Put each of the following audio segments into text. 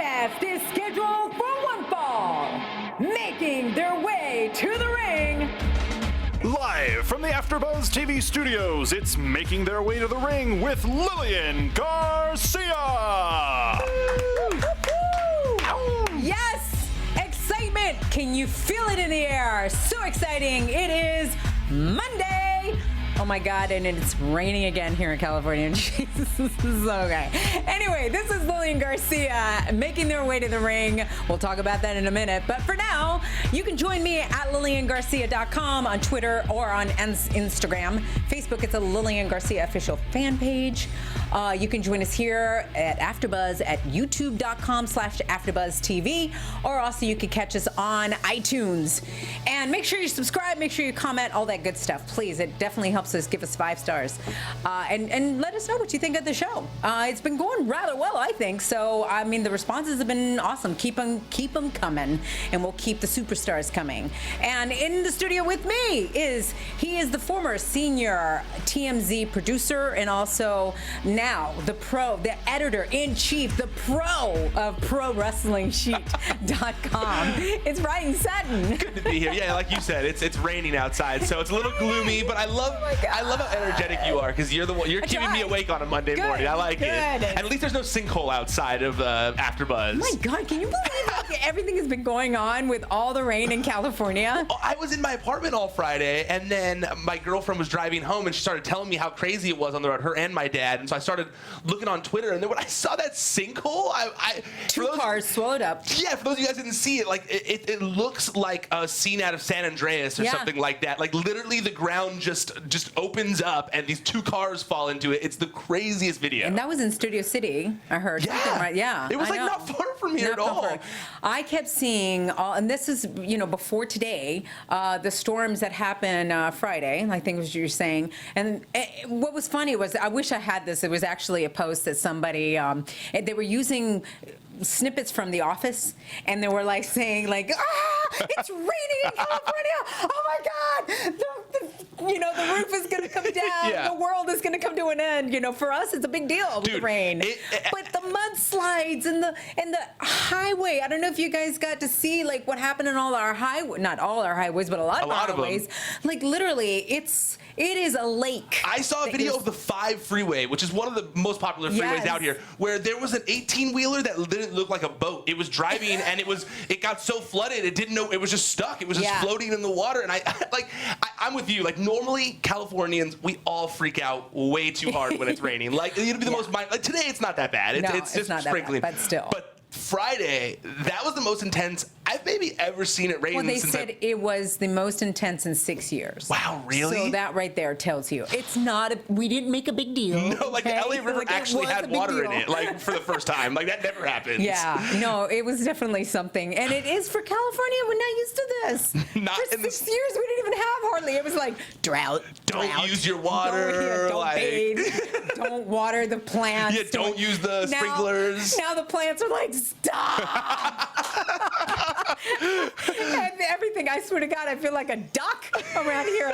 contest is scheduled for one fall. Making their way to the ring. Live from the AfterBuzz TV studios, it's Making Their Way to the Ring with Lilian Garcia. Yes, excitement. Can you feel it in the air? So exciting. It is Monday. Oh my God, and it's raining again here in California. Jesus, this is okay. Anyway, this is Lilian Garcia making their way to the ring. We'll talk about that in a minute. But for now, you can join me at LilianGarcia.com on Twitter or on Instagram. Facebook, it's a Lilian Garcia official fan page. You can join us here at AfterBuzz at youtube.com/AfterBuzzTV, or also you can catch us on iTunes. And make sure you subscribe, make sure you comment, all that good stuff, please. It definitely helps us. Give us 5 stars. And let us know what you think of the show. It's been going rather well, I think. So, I mean, the responses have been awesome. Keep them coming, and we'll keep the superstars coming. And in the studio with me is the former senior TMZ producer and also now the editor-in-chief, the pro of ProWrestlingSheet.com. It's Ryan Sutton. Good to be here. Yeah, like you said, it's raining outside, so it's a little gloomy, but I love how energetic you are, because you're keeping me awake on a Monday morning. I like it. And at least there's no sinkhole outside of AfterBuzz. Oh my God, can you believe everything has been going on with all the rain in California? I was in my apartment all Friday, and then my girlfriend was driving home, and she started telling me how crazy it was on the road, her and my dad. And so I started looking on Twitter, and then when I saw that sinkhole, two cars swallowed up. Yeah, for those of you guys who didn't see it, like it looks like a scene out of San Andreas or something like that. Like literally the ground just opens up, and these 2 cars fall into it. It's the craziest video. And that was in Studio City, I heard. Yeah. Right? Yeah. It was not far from here at all. I kept seeing and this is, before today, the storms that happened Friday, I think was what you were saying. And what was funny was, I wish I had this. It was actually a post that somebody, they were using snippets from The Office, and they were like saying it's raining in California. Oh my God, the roof is going to come down. Yeah. The world is going to come to an end. For us, it's a all with the rain. But the mudslides and the highway. I don't know if you guys got to see what happened in all our not all our highways, but a lot of highways. Like literally, it is a lake. I saw a video of the 5 freeway, which is one of the most popular freeways out here, where there was an 18-wheeler that didn't look like a boat. It was driving, and it got so flooded, it didn't know, it was just stuck. It was just floating in the water. And I'm with you. Like, normally Californians, we all freak out way too hard when it's raining. Like, it'd be the most today it's not that bad. It's just not sprinkling. That bad, but still. But Friday, that was the most intense I've maybe ever seen it rain. Well, they said it was the most intense in 6 years. Wow, really? So that right there tells you it's not. We didn't make a big deal. No, the LA River actually had water in it, for the first time. That never happens. Yeah, no, it was definitely something, and it is for California. We're not used to this. For 6 years, we didn't even have hardly. It was like drought. Don't use your water. Don't bathe. Don't water the plants. Yeah, don't use the sprinklers. Now the plants are like, stop. And everything, I swear to God, I feel like a duck around here.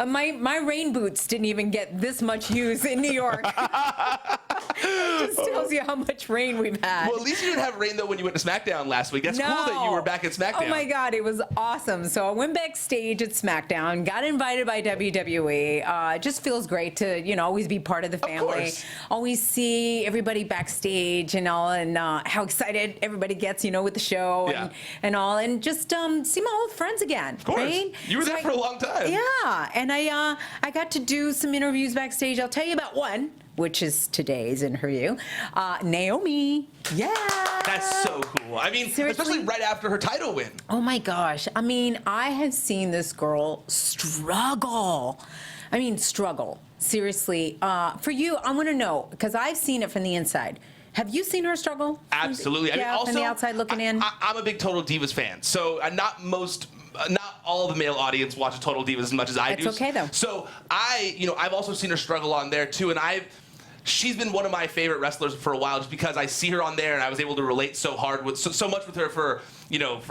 My rain boots didn't even get this much use in New York. It just tells you how much rain we've had. Well, at least you didn't have rain, though, when you went to SmackDown last week. That's cool that you were back at SmackDown. Oh, my God. It was awesome. So I went backstage at SmackDown, got invited by WWE. It just feels great to, always be part of the family. Of course. Always see everybody backstage and all, and how excited everybody gets, with the show and all. And just see my old friends again. Of course. Right? You were there for a long time. Yeah. And I got to do some interviews backstage. I'll tell you about one, which is today's interview. Naomi. Yeah. That's so cool. I mean, seriously? Especially right after her title win. Oh, my gosh. I mean, I have seen this girl struggle. Seriously. For you, I want to know, because I've seen it from the inside. Have you seen her struggle? Absolutely. From the outside looking in? I'm a big Total Divas fan, so not all the male audience watches Total Divas as much as I do. It's okay, though. So I've also seen her struggle on there, too, and she's been one of my favorite wrestlers for a while, just because I see her on there and I was able to relate so hard with so much with her for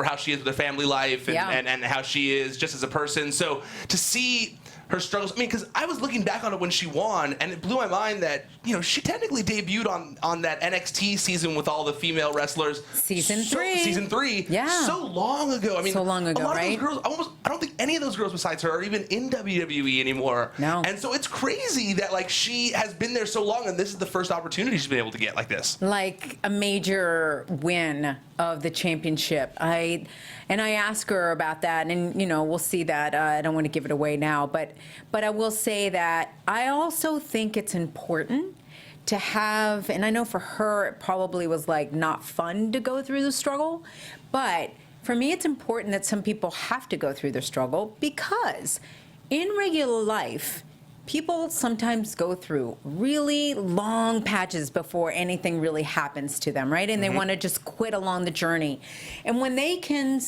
how she is with her family life and how she is just as a person. So to see her struggles. I mean, because I was looking back on it when she won, and it blew my mind that, you know, she technically debuted on that NXT season with all the female wrestlers. Season 3. Season 3. Yeah. So long ago. I mean, so long ago, a lot right? of those girls, I don't think any of those girls besides her are even in WWE anymore. No. And so it's crazy that, like, she has been there so long, and this is the first opportunity she's been able to get like this. Like a major win of the championship. I asked her about that, and you know, we'll see that. I don't want to give it away now, but I will say that I also think it's important to have, and I know for her it probably was like not fun to go through the struggle, but for me it's important that some people have to go through the struggle, because in regular life, people sometimes go through really long patches before anything really happens to them, right? And they want to just quit along the journey. And when they can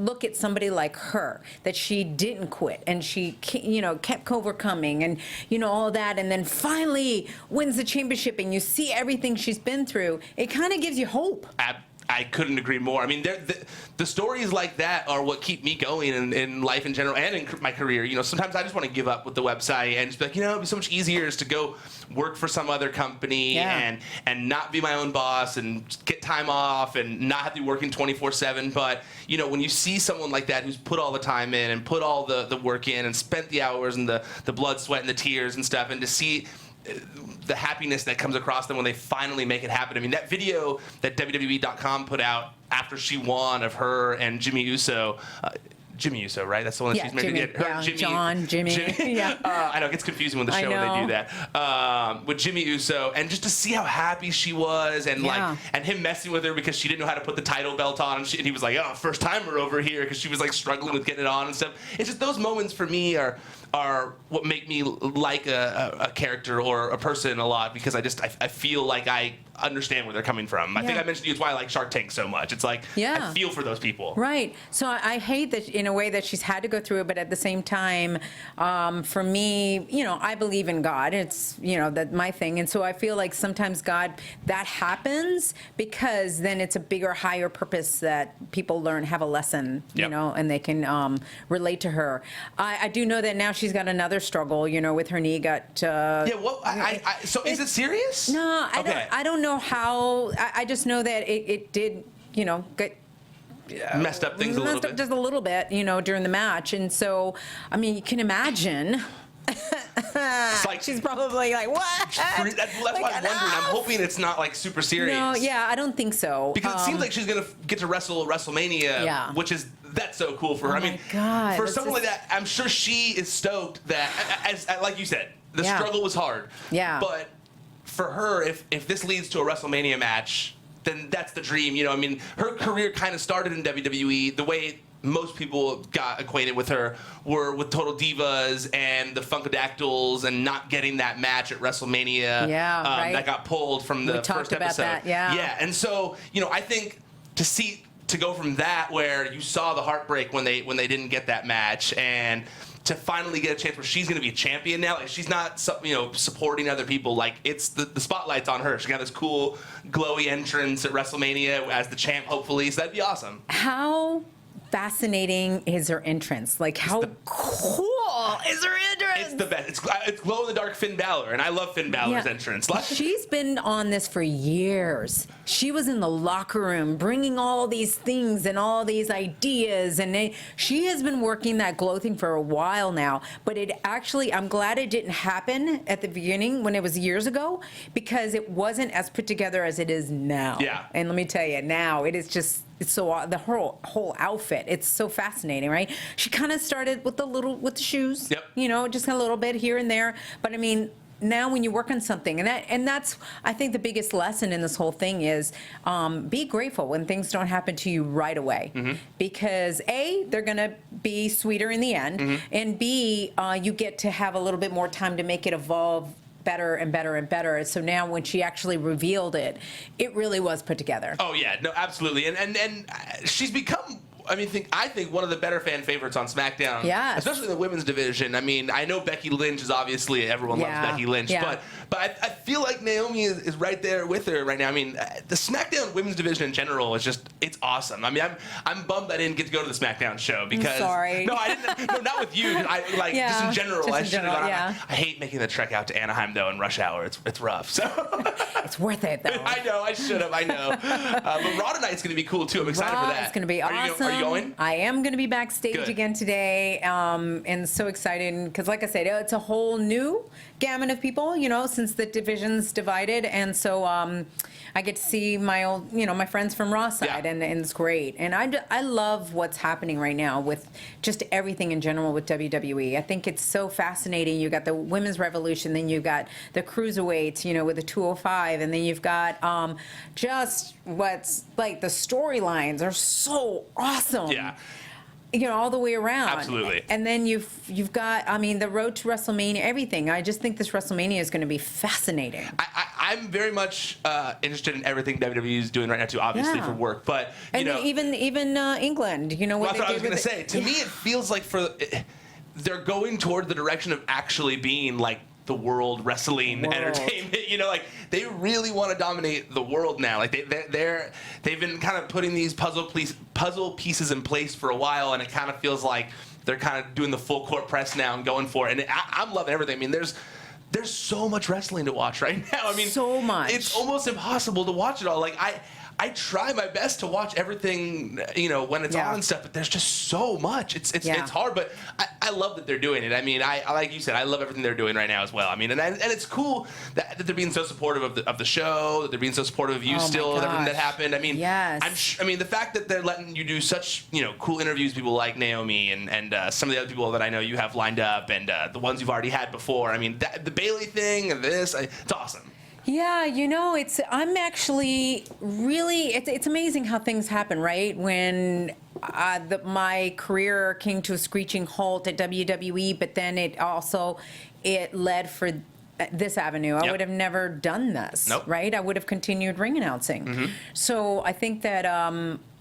look at somebody like her, that she didn't quit and she, you know, kept overcoming and, you know, all that, and then finally wins the championship and you see everything she's been through, it kind of gives you hope. I couldn't agree more. I mean, the stories like that are what keep me going in life in general and in my career. You know, sometimes I just want to give up with the website and just be like, you know, it'd be so much easier just to go work for some other company and not be my own boss and get time off and not have to be working 24/7. But, you know, when you see someone like that who's put all the time in and put all the work in and spent the hours and the blood, sweat, and the tears and stuff, and to see the happiness that comes across them when they finally make it happen. I mean, that video that WWE.com put out after she won of her and Jimmy Uso, Jimmy Uso, right? That's the one that she's married to get. Her, Jimmy. Yeah. I know, it gets confusing with the show when they do that. With Jimmy Uso, and just to see how happy she was, and like, and him messing with her because she didn't know how to put the title belt on, and he was like, oh, first timer over here, because she was like struggling with getting it on and stuff. It's just those moments for me are what make me like a character or a person a lot, because I feel like I understand where they're coming from. I think I mentioned to you, it's why I like Shark Tank so much. It's like, I feel for those people. Right. So I hate that in a way that she's had to go through it, but at the same time, for me, you know, I believe in God. It's, you know, that my thing. And so I feel like sometimes God, that happens because then it's a bigger, higher purpose that people learn, have a lesson, you know, and they can relate to her. I do know that now she's got another struggle, you know, with her knee got... so is it serious? No, I don't know how. I just know that it did, you know, get messed up things a little bit. Just a little bit, you know, during the match. And so, I mean, you can imagine. It's like, she's probably like, what? That's why I'm wondering. I'm hoping it's not like super serious. No, I don't think so. Because it seems like she's going to get to wrestle WrestleMania, which is, that's so cool for her. I mean, God, for someone like that, I'm sure she is stoked that, as like you said, the struggle was hard. Yeah. But for her, if this leads to a WrestleMania match, then that's the dream. You know, I mean, her career kind of started in WWE. The way most people got acquainted with her were with Total Divas and the Funkadactyls, and not getting that match at WrestleMania. That got pulled from the first episode. That, yeah. And so, you know, I think to go from that, where you saw the heartbreak when they didn't get that match, and to finally get a chance where she's going to be a champion now. Like, she's not, you know, supporting other people. Like, it's the spotlight's on her. She got this cool, glowy entrance at WrestleMania as the champ, hopefully. So that'd be awesome. How fascinating is her entrance? Like, how cool is her entrance? It's the best. It's glow in the dark Finn Balor, and I love Finn Balor's entrance. She's been on this for years. She was in the locker room bringing all these things and all these ideas, and she has been working that glow thing for a while now. But it actually, I'm glad it didn't happen at the beginning when it was years ago, because it wasn't as put together as it is now. Yeah. And let me tell you, now it is just. It's so the whole outfit. It's so fascinating, right? She kind of started with the shoes, you know, just a little bit here and there. But I mean, now when you work on something, and that's I think the biggest lesson in this whole thing is be grateful when things don't happen to you right away, because A, they're gonna be sweeter in the end, and B, you get to have a little bit more time to make it evolve better and better and better. So now when she actually revealed it, it really was put together. Oh yeah, no, absolutely. And she's become, I think one of the better fan favorites on SmackDown. Yes. Especially in the women's division. I mean, I know Becky Lynch is obviously, everyone loves Becky Lynch, but But I feel like Naomi is right there with her right now. I mean, the SmackDown women's division in general is just, it's awesome. I mean, I'm bummed I didn't get to go to the SmackDown show because. I'm sorry. No, I didn't. No, not with you. Just in general. Yeah. I hate making the trek out to Anaheim though in rush hour. It's rough. So. It's worth it though. I know. I should have. I know. But Raw tonight's going to be cool too. I'm excited for that. It's going to be awesome. Are you going? I am going to be backstage Good. again today, and so excited because, like I said, it's a whole new gamut of people, since the division's divided, and so I get to see my old, my friends from Raw side, and it's great. And I love what's happening right now with just everything in general with WWE. I think it's so fascinating. You got the women's revolution, then you got the cruiserweights, with the 205, and then you've got just what's like the storylines are so awesome. Yeah. All the way around. Absolutely. And then you've got, the road to WrestleMania, everything. I just think this WrestleMania is going to be fascinating. I'm very much interested in everything WWE is doing right now too, obviously for work. But even England, well, that's what I was going to say. To me, it feels like they're going toward the direction of actually being like the world wrestling entertainment. Like they really want to dominate the world now. Like they've been kind of putting these puzzle pieces in place for a while, and it kind of feels like they're kind of doing the full court press now and going for it. And I'm loving everything. I mean, there's so much wrestling to watch right now. I mean, so much. It's almost impossible to watch it all. Like I try my best to watch everything, when it's on and stuff, but there's just so much. It's hard, but I love that they're doing it. I mean, I like you said, I love everything they're doing right now as well. I mean, and it's cool that they're being so supportive of the show, that they're being so supportive of you still, and everything that happened. I mean, I mean, the fact that they're letting you do such, cool interviews, people like Naomi and some of the other people that I know you have lined up, and the ones you've already had before. I mean, the Bailey thing and this, it's awesome. Yeah, I'm actually really, it's amazing how things happen, right? When my career came to a screeching halt at WWE, but then it led for this avenue. I would have never done this, right? I would have continued ring announcing. Mm-hmm. So I think that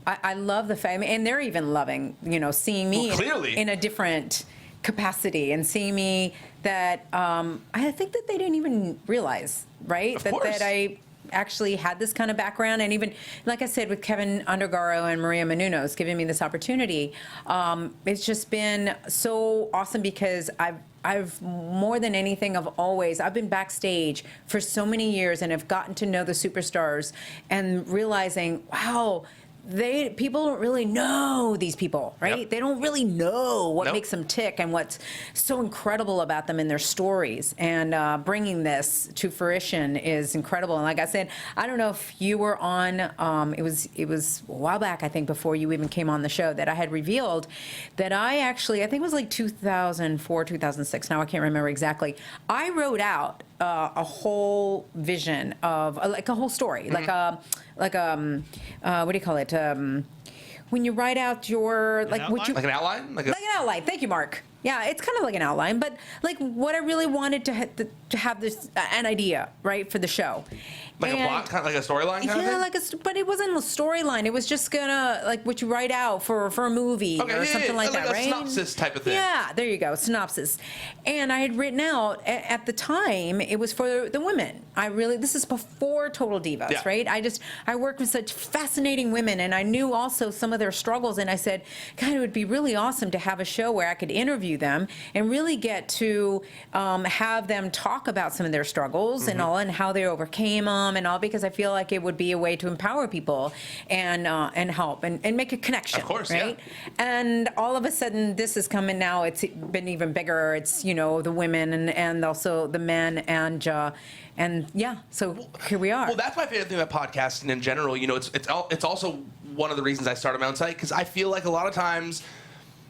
I love the fact, and they're even loving, seeing me in a different capacity and seeing me that I think that they didn't even realize, right? That I actually had this kind of background, and even like I said with Kevin Undergaro and Maria Menounos giving me this opportunity, it's just been so awesome because I've more than anything I've been backstage for so many years and have gotten to know the superstars and realizing, wow, people don't really know these people, right? Yep. They don't really know what makes them tick and what's so incredible about them in their stories. And bringing this to fruition is incredible. And like I said, I don't know if you were on, it was a while back, I think, before you even came on the show, that I had revealed that I think it was like 2004, 2006. Now I can't remember exactly. I wrote out a whole vision of, like a whole story, mm-hmm. what do you call it? When you write out your like an outline, like an outline. Thank you, Mark. Yeah, it's kind of like an outline, but like what I really wanted to have this an idea, right, for the show. Like a plot, kind of like a storyline kind of thing? But it wasn't a storyline. It was just gonna, like, what you write out for a movie or something like that, right? Like a synopsis type of thing. Yeah, there you go, synopsis. And I had written out, at the time, it was for the women. This is before Total Divas, right? I worked with such fascinating women, and I knew also some of their struggles, and I said, God, it would be really awesome to have a show where I could interview them and really get to have them talk about some of their struggles mm-hmm. and all, and how they overcame them and all, because I feel like it would be a way to empower people and help and make a connection. Of course, right? Yeah. And all of a sudden, this is coming now. It's been even bigger. It's the women and also the men and yeah. So here we are. Well, that's my favorite thing about podcasting in general. It's also one of the reasons I started my own site, because I feel like a lot of times,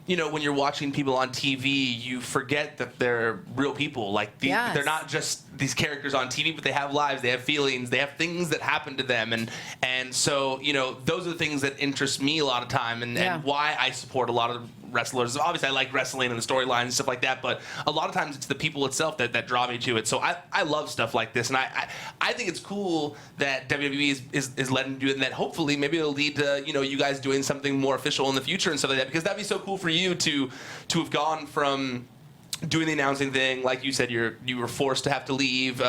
when you're watching people on TV, you forget that they're real people. Like, they're not just these characters on TV, but they have lives, they have feelings, they have things that happen to them. And so, those are the things that interest me a lot of time and why I support a lot of wrestlers. Obviously, I like wrestling and the storylines and stuff like that, but a lot of times it's the people itself that draw me to it. So I love stuff like this, and I think it's cool that WWE is letting you do it, and that hopefully maybe it'll lead to you guys doing something more official in the future and stuff like that, because that'd be so cool for you to have gone from doing the announcing thing, like you said, you were forced to have to leave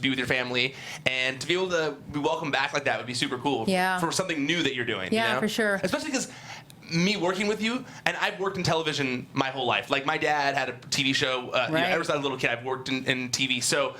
be with your family, and to be able to be welcomed back like that would be super cool. Yeah. For something new that you're doing. Yeah, you know? for sure. Especially because me working with you, and I've worked in television my whole life. Like, my dad had a TV show. You know, ever since I was a little kid, I've worked in TV. So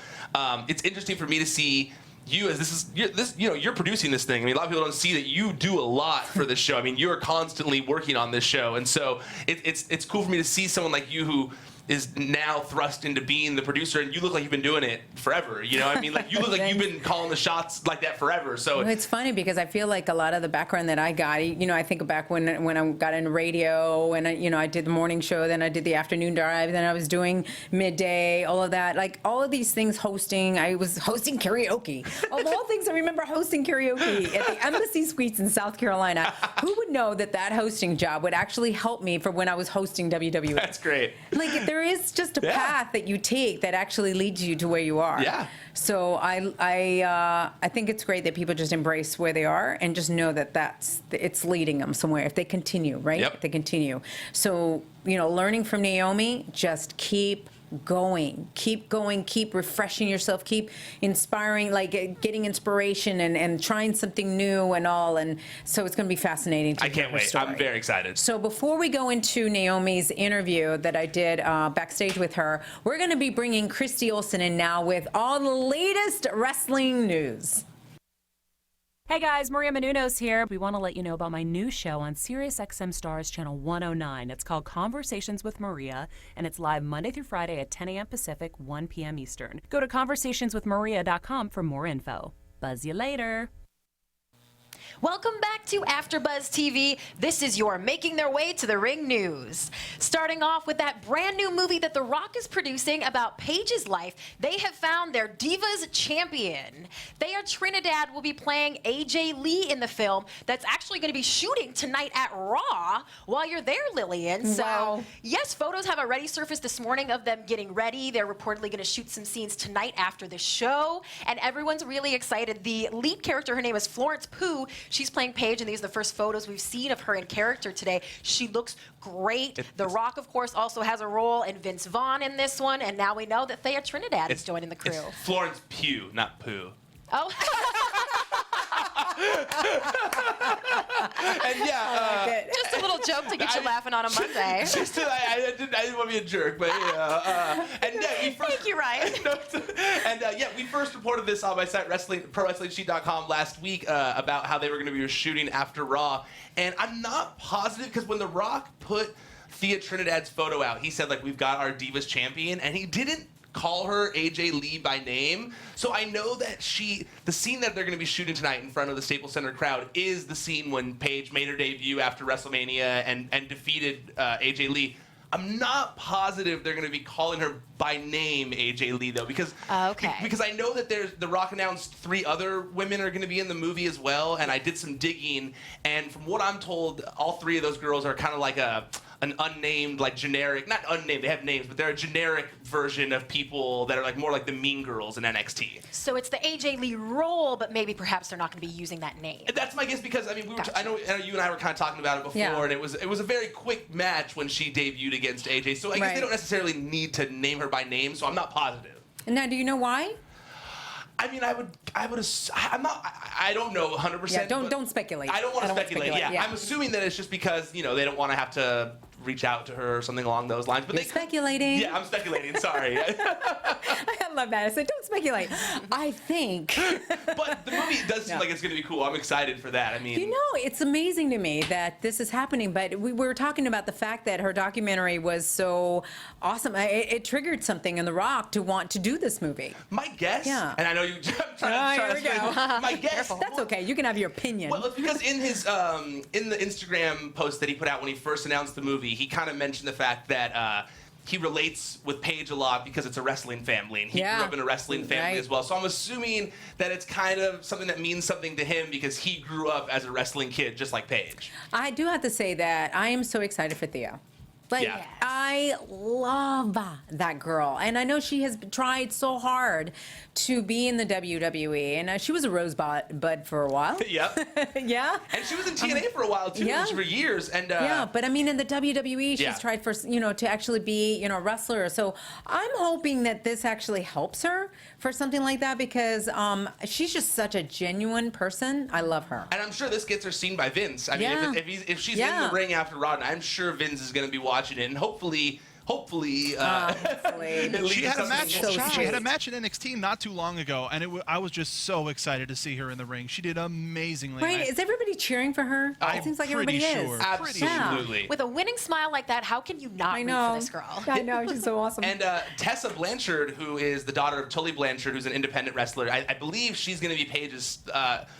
it's interesting for me to see you as you're producing this thing. I mean, a lot of people don't see that you do a lot for this show. I mean, you're constantly working on this show, and so it's cool for me to see someone like you who is now thrust into being the producer, and you look like you've been doing it forever. You know, I mean, like, you look like you've been calling the shots like that forever. So well, it's funny because I feel like a lot of the background that I got, you know, I think back when I got into radio, and I did the morning show, then I did the afternoon drive, then I was doing midday, all of that. Like, all of these things, hosting. I was hosting karaoke. Of all things, I remember hosting karaoke at the Embassy Suites in South Carolina. Who would know that hosting job would actually help me for when I was hosting WWE? That's great. Like, there is just a path that you take that actually leads you to where you are. Yeah. So I think it's great that people just embrace where they are and just know that it's leading them somewhere if they continue, right? Yep. If they continue. So, learning from Naomi, just keep going, keep refreshing yourself, keep inspiring, like getting inspiration and trying something new and all. And so it's going to be fascinating to I hear can't her wait. story. I'm very excited. So before we go into Naomi's interview that I did backstage with her, we're going to be bringing Christy Olsen in now with all the latest wrestling news. Hey guys, Maria Menounos here. We want to let you know about my new show on SiriusXM Stars Channel 109. It's called Conversations with Maria, and it's live Monday through Friday at 10 a.m. Pacific, 1 p.m. Eastern. Go to conversationswithmaria.com for more info. Buzz you later. Welcome back to AfterBuzz TV. This is your Making Their Way to the Ring news. Starting off with that brand new movie that The Rock is producing about Paige's life, they have found their Divas champion. Thea Trinidad will be playing AJ Lee in the film that's actually going to be shooting tonight at Raw while you're there, Lilian. So, yes, photos have already surfaced this morning of them getting ready. They're reportedly going to shoot some scenes tonight after the show, and everyone's really excited. The lead character, her name is Florence Pugh. She's playing Paige, and these are the first photos we've seen of her in character today. She looks great. The Rock, of course, also has a role, and Vince Vaughn in this one, and now we know that Thea Trinidad is joining the crew. It's Florence Pugh, not Pooh. Oh. And yeah, just a little joke to get you laughing on a Monday. I didn't want to be a jerk, but and yeah, Thank you, Ryan. We first reported this on my site, ProWrestlingSheet.com, last week about how they were going to be shooting after Raw, and I'm not positive because when The Rock put Thea Trinidad's photo out, he said, like, we've got our Divas champion, and he didn't call her AJ Lee by name. So I know that the scene that they're going to be shooting tonight in front of the Staples Center crowd is the scene when Paige made her debut after WrestleMania and defeated AJ Lee. I'm not positive they're going to be calling her by name AJ Lee, though, because I know that The Rock announced 3 other women are going to be in the movie as well, and I did some digging, and from what I'm told, all 3 of those girls are kind of like an unnamed, like, generic, not unnamed, they have names, but they're a generic version of people that are like more like the Mean Girls in NXT. So it's the AJ Lee role, but maybe perhaps they're not going to be using that name. That's my guess, because I mean, I know you and I were kind of talking about it before, and it was a very quick match when she debuted against AJ. So I guess they don't necessarily need to name her by name. So I'm not positive. Now, do you know why? I mean, I don't know 100%. Yeah, don't speculate. I don't want to speculate. Yeah, I'm assuming that it's just because, they don't want to have to reach out to her or something along those lines. But You're speculating. Yeah, I'm speculating. Sorry. I love that. I said, don't speculate. I think. But the movie does seem like it's going to be cool. I'm excited for that. I mean, it's amazing to me that this is happening. But we were talking about the fact that her documentary was so awesome. It triggered something in The Rock to want to do this movie. My guess. Yeah. And I know you. Here we go. My guess. That's okay. You can have your opinion. Well, it's because in his in the Instagram post that he put out when he first announced the movie, he kind of mentioned the fact that he relates with Paige a lot because it's a wrestling family, and he grew up in a wrestling family as well. So I'm assuming that it's kind of something that means something to him because he grew up as a wrestling kid, just like Paige. I do have to say that I am so excited for Thea. Like, Yeah. I love that girl. And I know she has tried so hard to be in the WWE. And she was a rosebud for a while. Yep. Yeah. And she was in TNA for a while, too, yeah. for years. And yeah, but I mean, in the WWE, she's tried for, to actually be, a wrestler. So I'm hoping that this actually helps her for something like that because she's just such a genuine person. I love her. And I'm sure this gets her seen by Vince. I mean, if she's in the ring after Raw, I'm sure Vince is going to be watching it, and hopefully, hopefully. She had a match. She had a match in NXT not too long ago, and I was just so excited to see her in the ring. She did amazingly. Right? Is everybody cheering for her? It seems like everybody sure. is. Absolutely. With a winning smile like that, how can you not root for this girl? I know, she's so awesome. And Tessa Blanchard, who is the daughter of Tully Blanchard, who's an independent wrestler, I believe she's going to be Paige's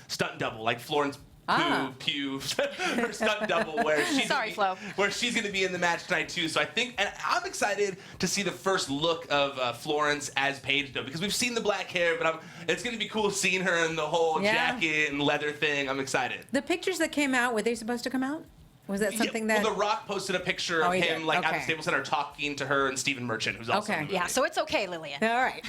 stunt double, like Florence Pugh, her stunt double, where she's going to be in the match tonight too. So I think, and I'm excited to see the first look of Florence as Paige, though, because we've seen the black hair, but it's going to be cool seeing her in the whole jacket and leather thing. I'm excited. The pictures that came out, were they supposed to come out? Was that something that... Well, The Rock posted a picture of him at the Staples Center talking to her and Stephen Merchant, who's also in the movie. Yeah, so it's okay, Lilian. All right.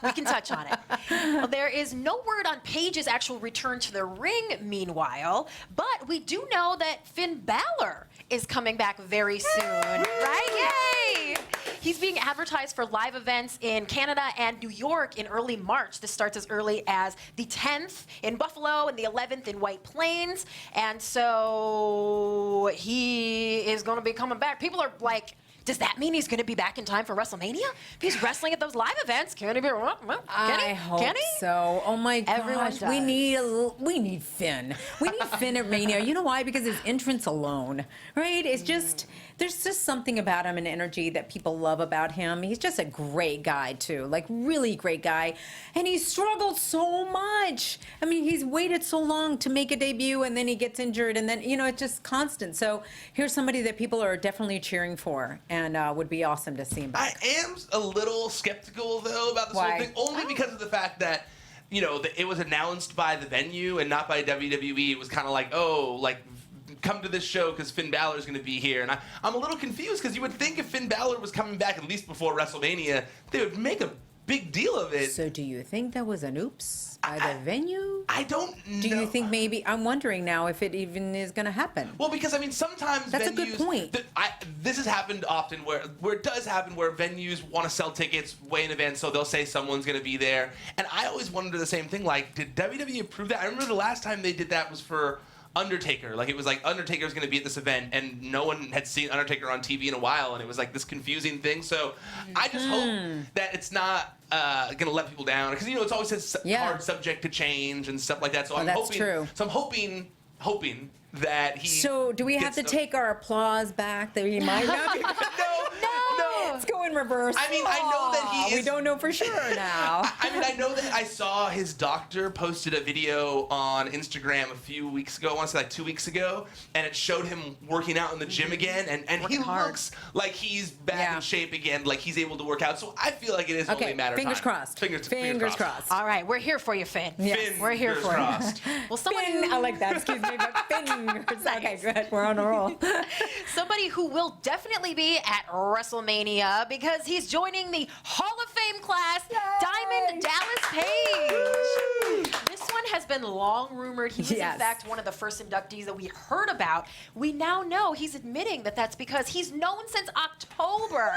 We can touch on it. Well, there is no word on Paige's actual return to the ring, meanwhile, but we do know that Finn Balor is coming back very soon, right? Yay! He's being advertised for live events in Canada and New York in early March. This starts as early as the 10th in Buffalo and the 11th in White Plains. And so he is going to be coming back. People are like, does that mean he's going to be back in time for WrestleMania? If he's wrestling at those live events, can he be? I hope so. Oh my Everyone gosh, does. we need Finn. We need Finn at Mania. You know why? Because his entrance alone, right? It's just there's just something about him and energy that people love about him. He's just a great guy too, like really great guy, and he's struggled so much. I mean, he's waited so long to make a debut, and then he gets injured, and then it's just constant. So here's somebody that people are definitely cheering for, and would be awesome to see him back. I am a little skeptical though about this whole thing, only because of the fact that it was announced by the venue and not by WWE. It was kind of like, come to this show because Finn Balor is going to be here. And I'm a little confused because you would think if Finn Balor was coming back at least before WrestleMania, they would make a big deal of it. So do you think that was an oops by the venue? I don't know. Do you think maybe, I'm wondering now if it even is going to happen. Well, because, sometimes That's venues... a good point. This has happened often where it does happen where venues want to sell tickets way in advance, so they'll say someone's going to be there. And I always wonder the same thing, like, did WWE approve that? I remember the last time they did that was for Undertaker. Like, it was like Undertaker's going to be at this event, and no one had seen Undertaker on TV in a while, and it was like this confusing thing. So I just hope that it's not going to let people down, because it's always says hard subject to change and stuff like that. So that's true. So I'm hoping that he. So do we have to take our applause back that he might not be? No. Let's go in reverse. I mean, I know that he is. We don't know for sure now. I know that I saw his doctor posted a video on Instagram a few weeks ago, I want to say like 2 weeks ago, and it showed him working out in the gym again, and he looks like he's back in shape again, like he's able to work out. So I feel like it is only a matter of time. Fingers crossed. Fingers crossed. All right, we're here for you, Finn. Yes. We're here for crossed. you. Well, someone I like that. Excuse me, but fingers. Okay, good. We're on a roll. Somebody who will definitely be at WrestleMania because he's joining the Hall of Fame class, Diamond Dallas Page. This one has been long rumored. He was, in fact, one of the first inductees that we heard about. We now know he's admitting that that's because he's known since October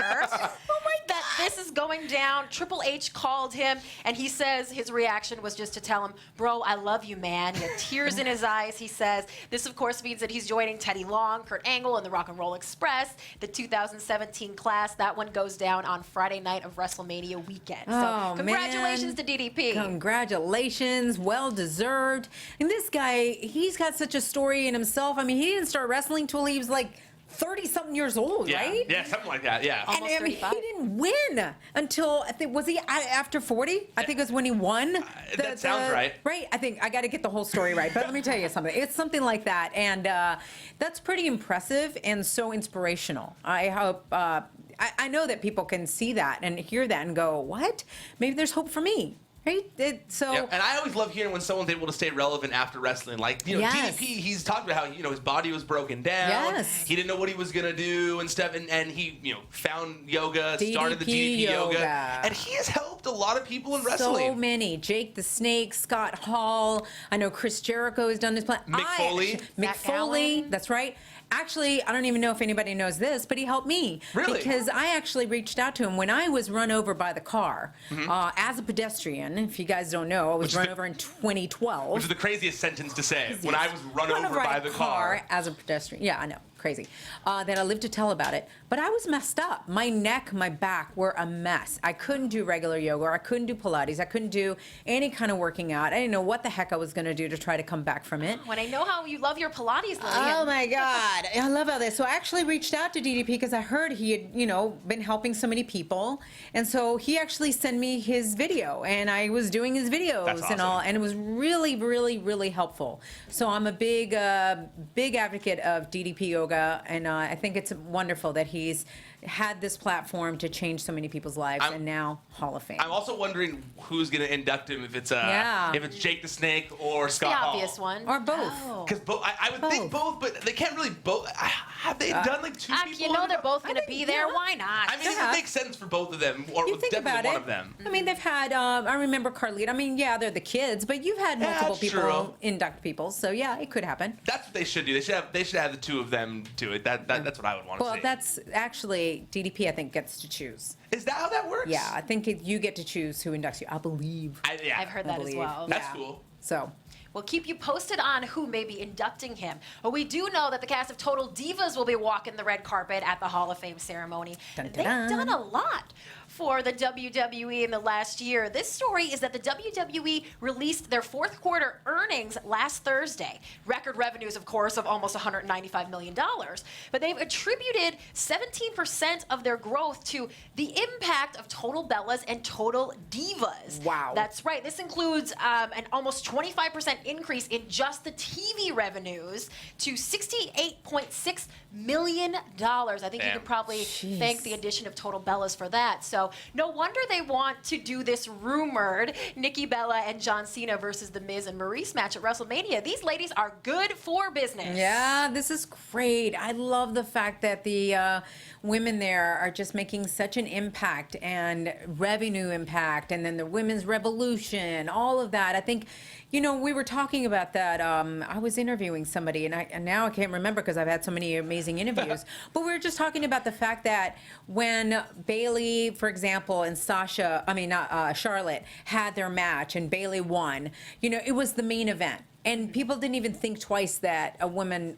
that this is going down. Triple H called him, and he says his reaction was just to tell him, bro, I love you, man. He had tears in his eyes. He says this, of course, means that he's joining Teddy Long, Kurt Angle, and the Rock and Roll Express, the 2017 class. That one goes down on Friday night of WrestleMania weekend. So congratulations to DDP. Congratulations. Well deserved. And this guy, he's got such a story in himself. I mean, he didn't start wrestling till he was like 30-something years old, right? Yeah, something like that, yeah. And I mean, he didn't win until, I think, was he after 40? I think it was when he won. That sounds right. Right? I think I got to get the whole story right. But let me tell you something. It's something like that. And that's pretty impressive and so inspirational. I hope, I know that people can see that and hear that and go, what? Maybe there's hope for me. Right? And I always love hearing when someone's able to stay relevant after wrestling. Like, Yes. DDP, he's talked about how, his body was broken down. Yes. He didn't know what he was going to do and stuff. And he, found yoga, started the DDP DDP yoga. yoga. And he has helped a lot of people in wrestling. So many. Jake the Snake, Scott Hall. I know Chris Jericho has done this. Mick Foley. Mick Foley. That's right. Actually, I don't even know if anybody knows this, but he helped me. Really? Because I actually reached out to him when I was run over by the car as a pedestrian. If you guys don't know, I was run over in 2012. Which is the craziest sentence to say. When I was run over by the car. As a pedestrian. Yeah, I know. Crazy. That I lived to tell about it. But I was messed up. My neck, my back were a mess. I couldn't do regular yoga. I couldn't do Pilates. I couldn't do any kind of working out. I didn't know what the heck I was going to do to try to come back from it. When I know how you love your Pilates, Lilian. Oh my God. I love all this. So I actually reached out to DDP because I heard he had, been helping so many people. And so he actually sent me his video and I was doing his videos That's and awesome. all. And it was really, really, really helpful. So I'm a big advocate of DDP yoga. And I think it's wonderful that he's had this platform to change so many people's lives and now Hall of Fame. I'm also wondering who's going to induct him, if it's Jake the Snake or Scott The Hall. obvious one. Or both. Oh. Because I would think both, but they can't really both. Have they done like two people? They're both going to be there. yeah. Why not? I mean, it makes sense for both of them, or You think definitely about one it. of them. I mean, they've had. I remember Carlita. I mean, yeah, they're the kids, but you've had multiple that's people true. induct people. So yeah, it could happen. That's what they should do. They should have the two of them do it. That's what I would want to Well, see. that's actually DDP. I think gets to choose. Is that how that works? Yeah, I think you get to choose who inducts you. I believe. I've heard that as believe. well. That's Yeah. cool. So. We'll keep you posted on who may be inducting him. But we do know that the cast of Total Divas will be walking the red carpet at the Hall of Fame ceremony. Dun, And dun, they've dun. done a lot for the WWE in the last year. This story is that the WWE released their fourth quarter earnings last Thursday. Record revenues, of course, of almost $195 million. But they've attributed 17% of their growth to the impact of Total Bellas and Total Divas. Wow. That's right. This includes an almost 25% increase in just the TV revenues to $68.6 million. I think you Damn. could probably Jeez. thank the addition of Total Bellas for that. So no wonder they want to do this rumored Nikki Bella and John Cena versus The Miz and Maurice match at WrestleMania. These ladies are good for business. Yeah, this is great. I love the fact that the women there are just making such an impact and revenue impact, and then the women's revolution, all of that. I think, we were talking about that. I was interviewing somebody, and now I can't remember because I've had so many amazing interviews. But we were just talking about the fact that when Bailey, for example, and Charlotte had their match, and Bailey won, it was the main event, and people didn't even think twice that a women's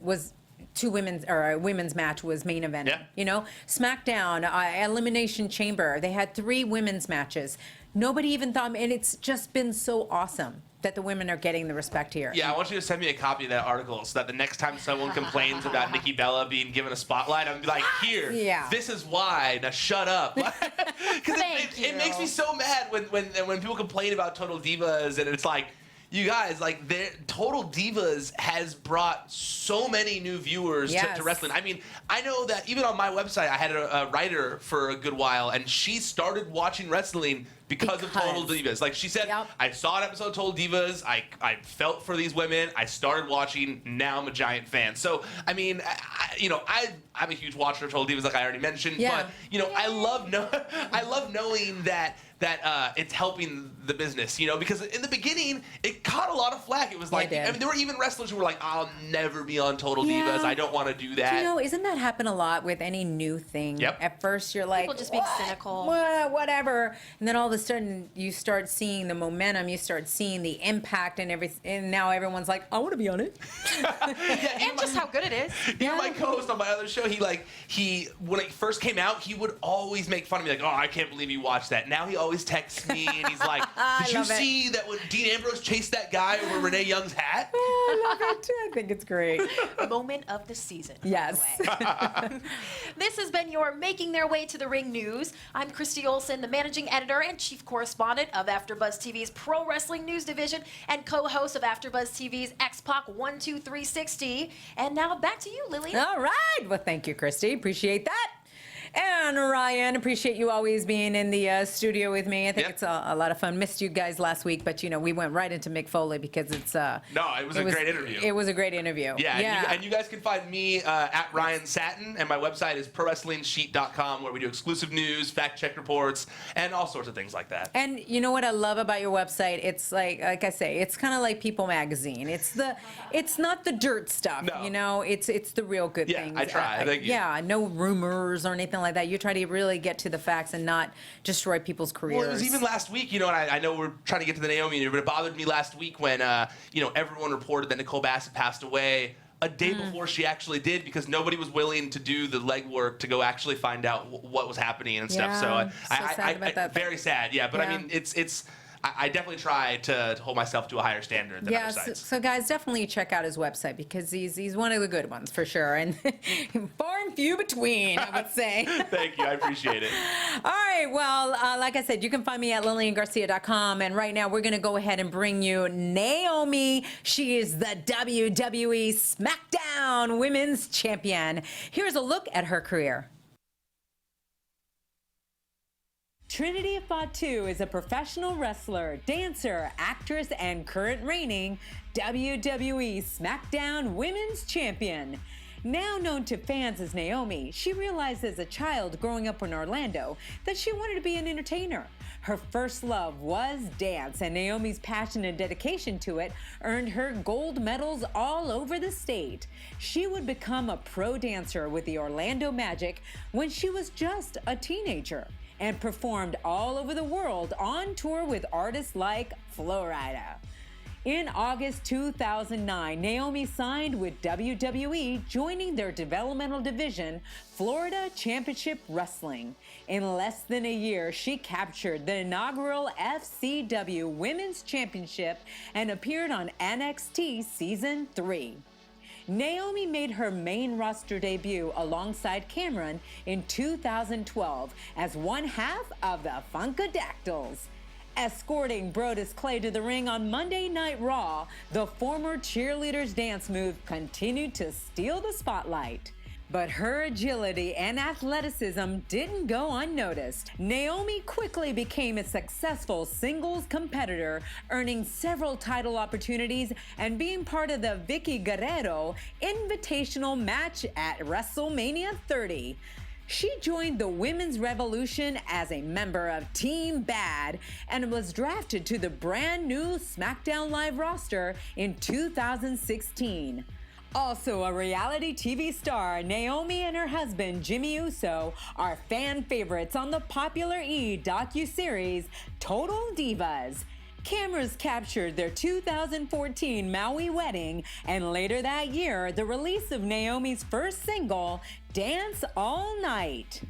match was main event. Yeah. SmackDown, Elimination Chamber, they had 3 women's matches. Nobody even thought, and it's just been so awesome that the women are getting the respect here. Yeah, I want you to send me a copy of that article so that the next time someone complains about Nikki Bella being given a spotlight, I'm gonna be like, here, this is why. Now shut up. Because it makes me so mad when people complain about Total Divas, and it's like, you guys, Total Divas has brought so many new viewers to wrestling. I mean, I know that even on my website, I had a writer for a good while, and she started watching wrestling because of Total Divas. Like she said, I saw an episode of Total Divas. I felt for these women. I started watching. Now I'm a giant fan. So, I mean, I'm a huge watcher of Total Divas, like I already mentioned. Yeah. But, I love knowing that it's helping the business, because in the beginning, it caught a lot of flack. It was like, did. I mean, there were even wrestlers who were like, I'll never be on Total Divas. I don't want to do that. Isn't that happen a lot with any new thing? Yep. At first, you're like, People just being cynical. Whatever. And then all of a sudden, you start seeing the momentum, you start seeing the impact and everything. And now everyone's like, I want to be on it. And just how good it is. Even my co-host on my other show, he when it first came out, he would always make fun of me, like, oh, I can't believe you watched that. Now he always texts me, and he's like, did you see that when Dean Ambrose chased that guy over Renee Young's hat? Oh, I love it. I think it's great. Moment of the season. Yes. by the way. This has been your Making Their Way to the Ring news. I'm Christy Olson, the managing editor and chief correspondent of AfterBuzz TV's Pro Wrestling News Division and co-host of AfterBuzz TV's X-Pac 12360. And now back to you, Lilian. All right. Well, thank you, Christy. Appreciate that. And Ryan, appreciate you always being in the studio with me. I think it's a lot of fun. Missed you guys last week, but we went right into Mick Foley because it's no, it was a great interview. It was a great interview. Yeah. And you guys can find me at Ryan Satin, and my website is prowrestlingsheet.com, where we do exclusive news, fact check reports, and all sorts of things like that. And you know what I love about your website? It's like I say, it's kind of like People Magazine. It's not the dirt stuff. No. It's the real good things. I try. Thank you. Yeah, no rumors or anything like that. You try to really get to the facts and not destroy people's careers. Well, it was even last week, and I know we're trying to get to the Naomi interview, but it bothered me last week when, everyone reported that Nicole Bassett passed away a day before she actually did, because nobody was willing to do the legwork to go actually find out what was happening and stuff. So sad about that. very sad. Yeah, but I mean, I definitely try to hold myself to a higher standard than other sites. So guys, definitely check out his website because he's one of the good ones for sure, and far and few between, I would say. Thank you, I appreciate it. All right, well, like I said, you can find me at LilianGarcia.com, and right now we're going to go ahead and bring you Naomi. She is the WWE SmackDown Women's Champion. Here's a look at her career. Trinity Fatu is a professional wrestler, dancer, actress, and current reigning WWE SmackDown Women's Champion. Now known to fans as Naomi, she realized as a child growing up in Orlando that she wanted to be an entertainer. Her first love was dance, and Naomi's passion and dedication to it earned her gold medals all over the state. She would become a pro dancer with the Orlando Magic when she was just a teenager, and performed all over the world on tour with artists like Flo Rida. In August 2009, Naomi signed with WWE, joining their developmental division, Florida Championship Wrestling. In less than a year, she captured the inaugural FCW Women's Championship and appeared on NXT Season 3. Naomi made her main roster debut alongside Cameron in 2012 as one half of the Funkadactyls. Escorting Brodus Clay to the ring on Monday Night Raw, the former cheerleader's dance move continued to steal the spotlight. But her agility and athleticism didn't go unnoticed. Naomi quickly became a successful singles competitor, earning several title opportunities and being part of the Vicky Guerrero Invitational match at WrestleMania 30. She joined the Women's Revolution as a member of Team Bad and was drafted to the brand new SmackDown Live roster in 2016. Also a reality TV star, Naomi and her husband, Jimmy Uso, are fan favorites on the popular E! docuseries Total Divas. Cameras captured their 2014 Maui wedding, and later that year, the release of Naomi's first single, Dance All Night.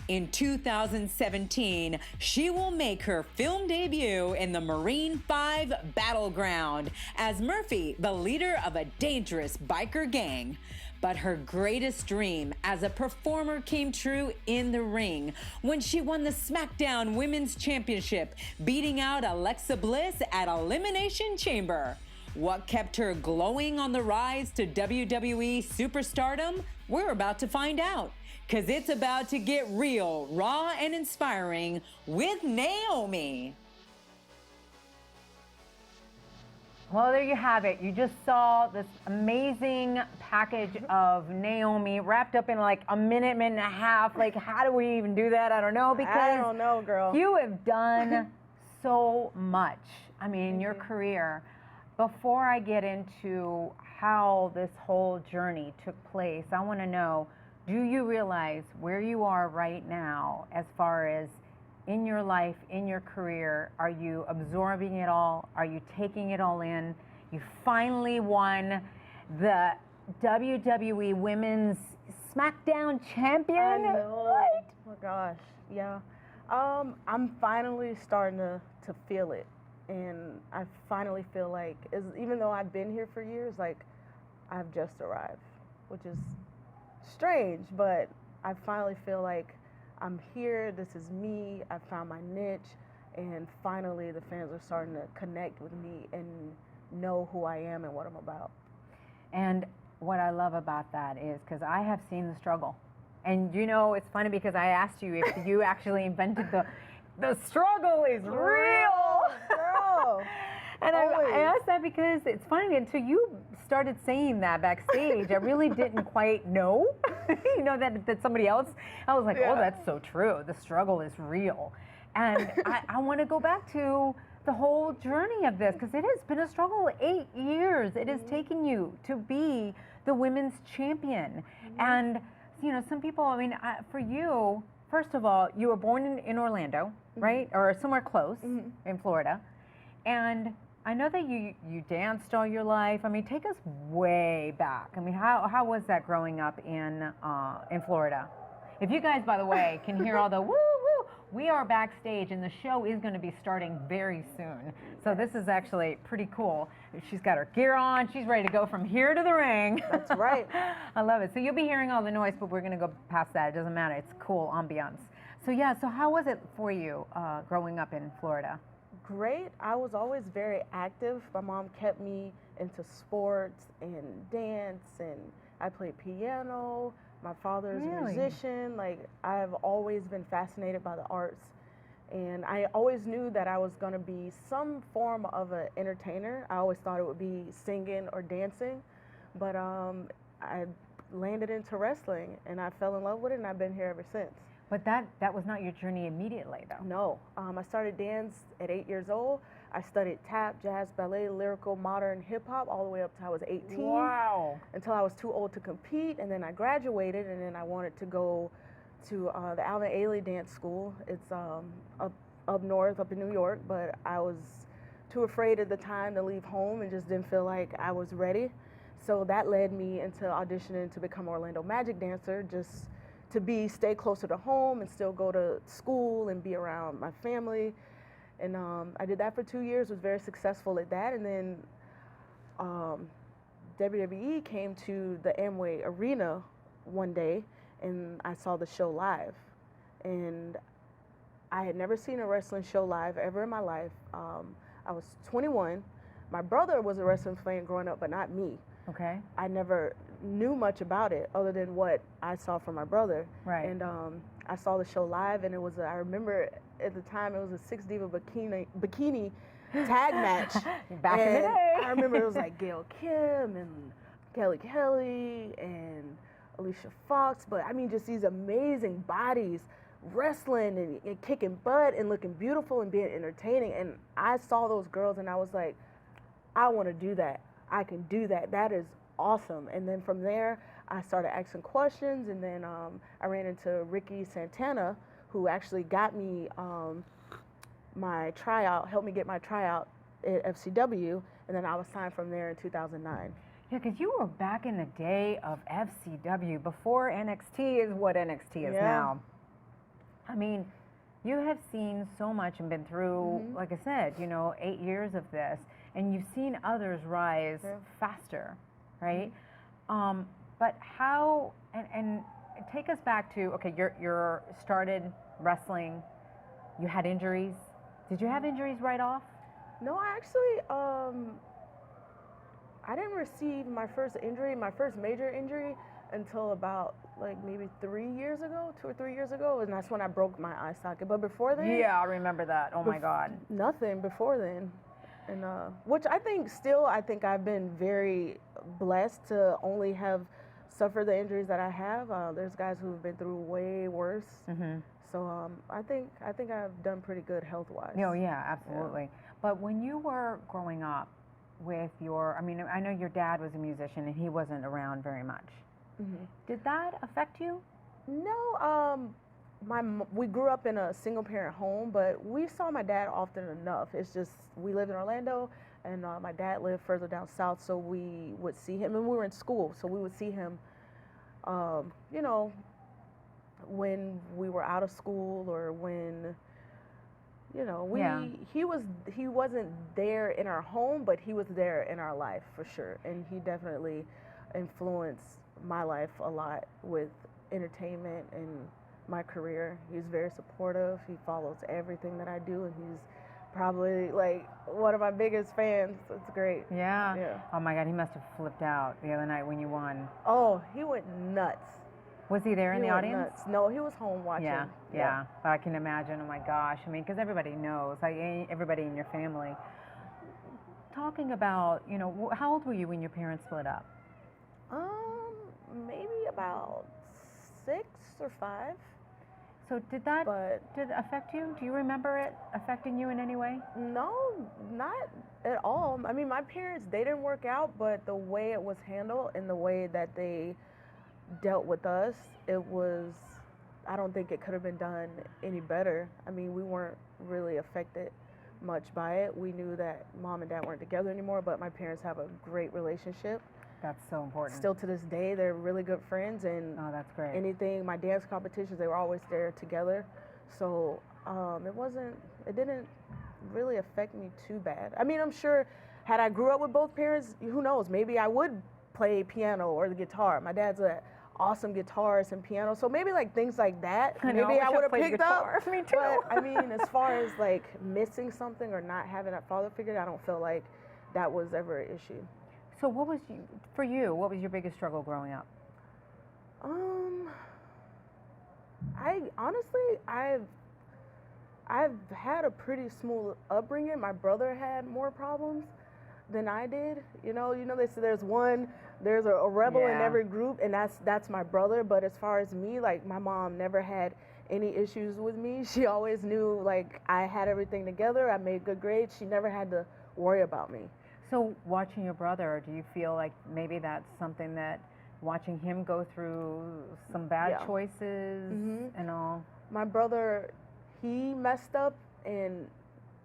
In 2017, she will make her film debut in the Marine 5 Battleground as Murphy, the leader of a dangerous biker gang. But her greatest dream as a performer came true in the ring when she won the SmackDown Women's Championship, beating out Alexa Bliss at Elimination Chamber. What kept her glowing on the rise to WWE superstardom? We're about to find out, because it's about to get real, raw, and inspiring with Naomi. Well, there you have it. You just saw this amazing package of Naomi wrapped up in like a minute, minute and a half. Like, how do we even do that? I don't know, because I don't know, girl. You have done so much. I mean, your career. Before I get into how this whole journey took place, I want to know, do you realize where you are right now as far as in your life, in your career? Are you absorbing it all? Are you taking it all in? You finally won the WWE Women's SmackDown Champion. I know. What? Oh my gosh, yeah. I'm finally starting to feel it, and I finally feel like, even though I've been here for years, like I've just arrived, which is strange, but I finally feel like I'm here, this is me, I found my niche, and finally the fans are starting to connect with me and know who I am and what I'm about. And what I love about that is, because I have seen the struggle. And you know, it's funny because I asked you if you actually invented the struggle is real. Girl. And I asked that because it's funny, until you started saying that backstage, I really didn't quite know, you know, that somebody else, I was like, oh, that's so true. The struggle is real. And I want to go back to the whole journey of this, because it has been a struggle. 8 years it has taken you to be the women's champion. And, you know, some people, I mean, for you, first of all, you were born in Orlando, right? Or somewhere close in Florida. And I know that you danced all your life. I mean, take us way back. I mean, how was that growing up in Florida? If you guys, by the way, can hear all the woo woo, we are backstage, and the show is going to be starting very soon. So this is actually pretty cool. She's got her gear on. She's ready to go from here to the ring. That's right. I love it. So you'll be hearing all the noise, but we're going to go past that. It doesn't matter. It's cool ambiance. So yeah. So how was it for you growing up in Florida? Great. I was always very active. My mom kept me into sports and dance, and I played piano. My father's a musician. Like, I've always been fascinated by the arts, and I always knew that I was going to be some form of an entertainer. I always thought it would be singing or dancing, but I landed into wrestling, and I fell in love with it, and I've been here ever since. But that was not your journey immediately, though. No. I started dance at 8 years old. I studied tap, jazz, ballet, lyrical, modern, hip-hop all the way up to I was 18. Wow. Until I was too old to compete, and then I graduated, and then I wanted to go to the Alvin Ailey Dance School. It's up north, up in New York, but I was too afraid at the time to leave home and just didn't feel like I was ready. So that led me into auditioning to become an Orlando Magic dancer, just to stay closer to home and still go to school and be around my family. And I did that for 2 years, was very successful at that. And then WWE came to the Amway Arena one day, and I saw the show live. And I had never seen a wrestling show live ever in my life. I was 21. My brother was a wrestling fan growing up, but not me. Okay. I never knew much about it other than what I saw from my brother. Right. And I saw the show live, and it was I remember at the time it was a 6 Diva bikini tag match. Back in the day. I remember it was like Gail Kim and Kelly and Alicia Fox, but I mean just these amazing bodies wrestling and kicking butt and looking beautiful and being entertaining. And I saw those girls and I was like, I want to do that. I can do that. That is awesome. And then from there, I started asking questions, and then I ran into Ricky Santana, who actually got me my tryout, helped me get my tryout at FCW, and then I was signed from there in 2009. Yeah, because you were back in the day of FCW, before NXT is what NXT is now. I mean, you have seen so much and been through, like I said, 8 years of this, and you've seen others rise faster, right? But how, and take us back to, okay, you're started wrestling, you had injuries. Did you have injuries right off? No, I actually, I didn't receive my first major injury until about maybe 3 years ago, 2 or 3 years ago, and that's when I broke my eye socket. But before then, yeah, I remember that. Oh my God, nothing before then, and which I think I've been very blessed to only have suffered the injuries that I have. There's guys who've been through way worse. So I think I've done pretty good health-wise. Oh yeah, absolutely. Yeah. But when you were growing up with I know your dad was a musician and he wasn't around very much. Did that affect you? No, we grew up in a single-parent home, but we saw my dad often enough. It's just we lived in Orlando, and my dad lived further down south, so we would see him, and we were in school, so we would see him, when we were out of school or when, he wasn't there in our home, but he was there in our life for sure, and he definitely influenced my life a lot with entertainment and my career. He's very supportive. He follows everything that I do, and he's probably one of my biggest fans. It's great. Yeah. Oh my God, he must have flipped out the other night when you won. Oh, he went nuts. Was he there in He the went audience? nuts. No, he was home watching. Yeah. I can imagine. Oh my gosh. I mean, because everybody knows, like everybody in your family. Talking about, you know, how old were you when your parents split up? Maybe about 6 or 5. So did it affect you? Do you remember it affecting you in any way? No, not at all. I mean, my parents, they didn't work out, but the way it was handled and the way that they dealt with us, I don't think it could have been done any better. I mean, we weren't really affected much by it. We knew that mom and dad weren't together anymore, but my parents have a great relationship. That's so important. Still to this day, they're really good friends, and that's great. Anything, my dance competitions, they were always there together. So it didn't really affect me too bad. I mean, I'm sure had I grew up with both parents, who knows, maybe I would play piano or the guitar. My dad's an awesome guitarist and piano, so maybe like things like that, maybe I would have picked up. Me too. But I mean, as far as like missing something or not having that father figure, I don't feel like that was ever an issue. So what was your biggest struggle growing up? I've had a pretty smooth upbringing. My brother had more problems than I did. You know, they say there's a rebel in every group, and that's my brother. But as far as me, like my mom never had any issues with me. She always knew like I had everything together. I made good grades. She never had to worry about me. So watching your brother, do you feel like maybe that's something that watching him go through some bad choices and all? My brother, he messed up and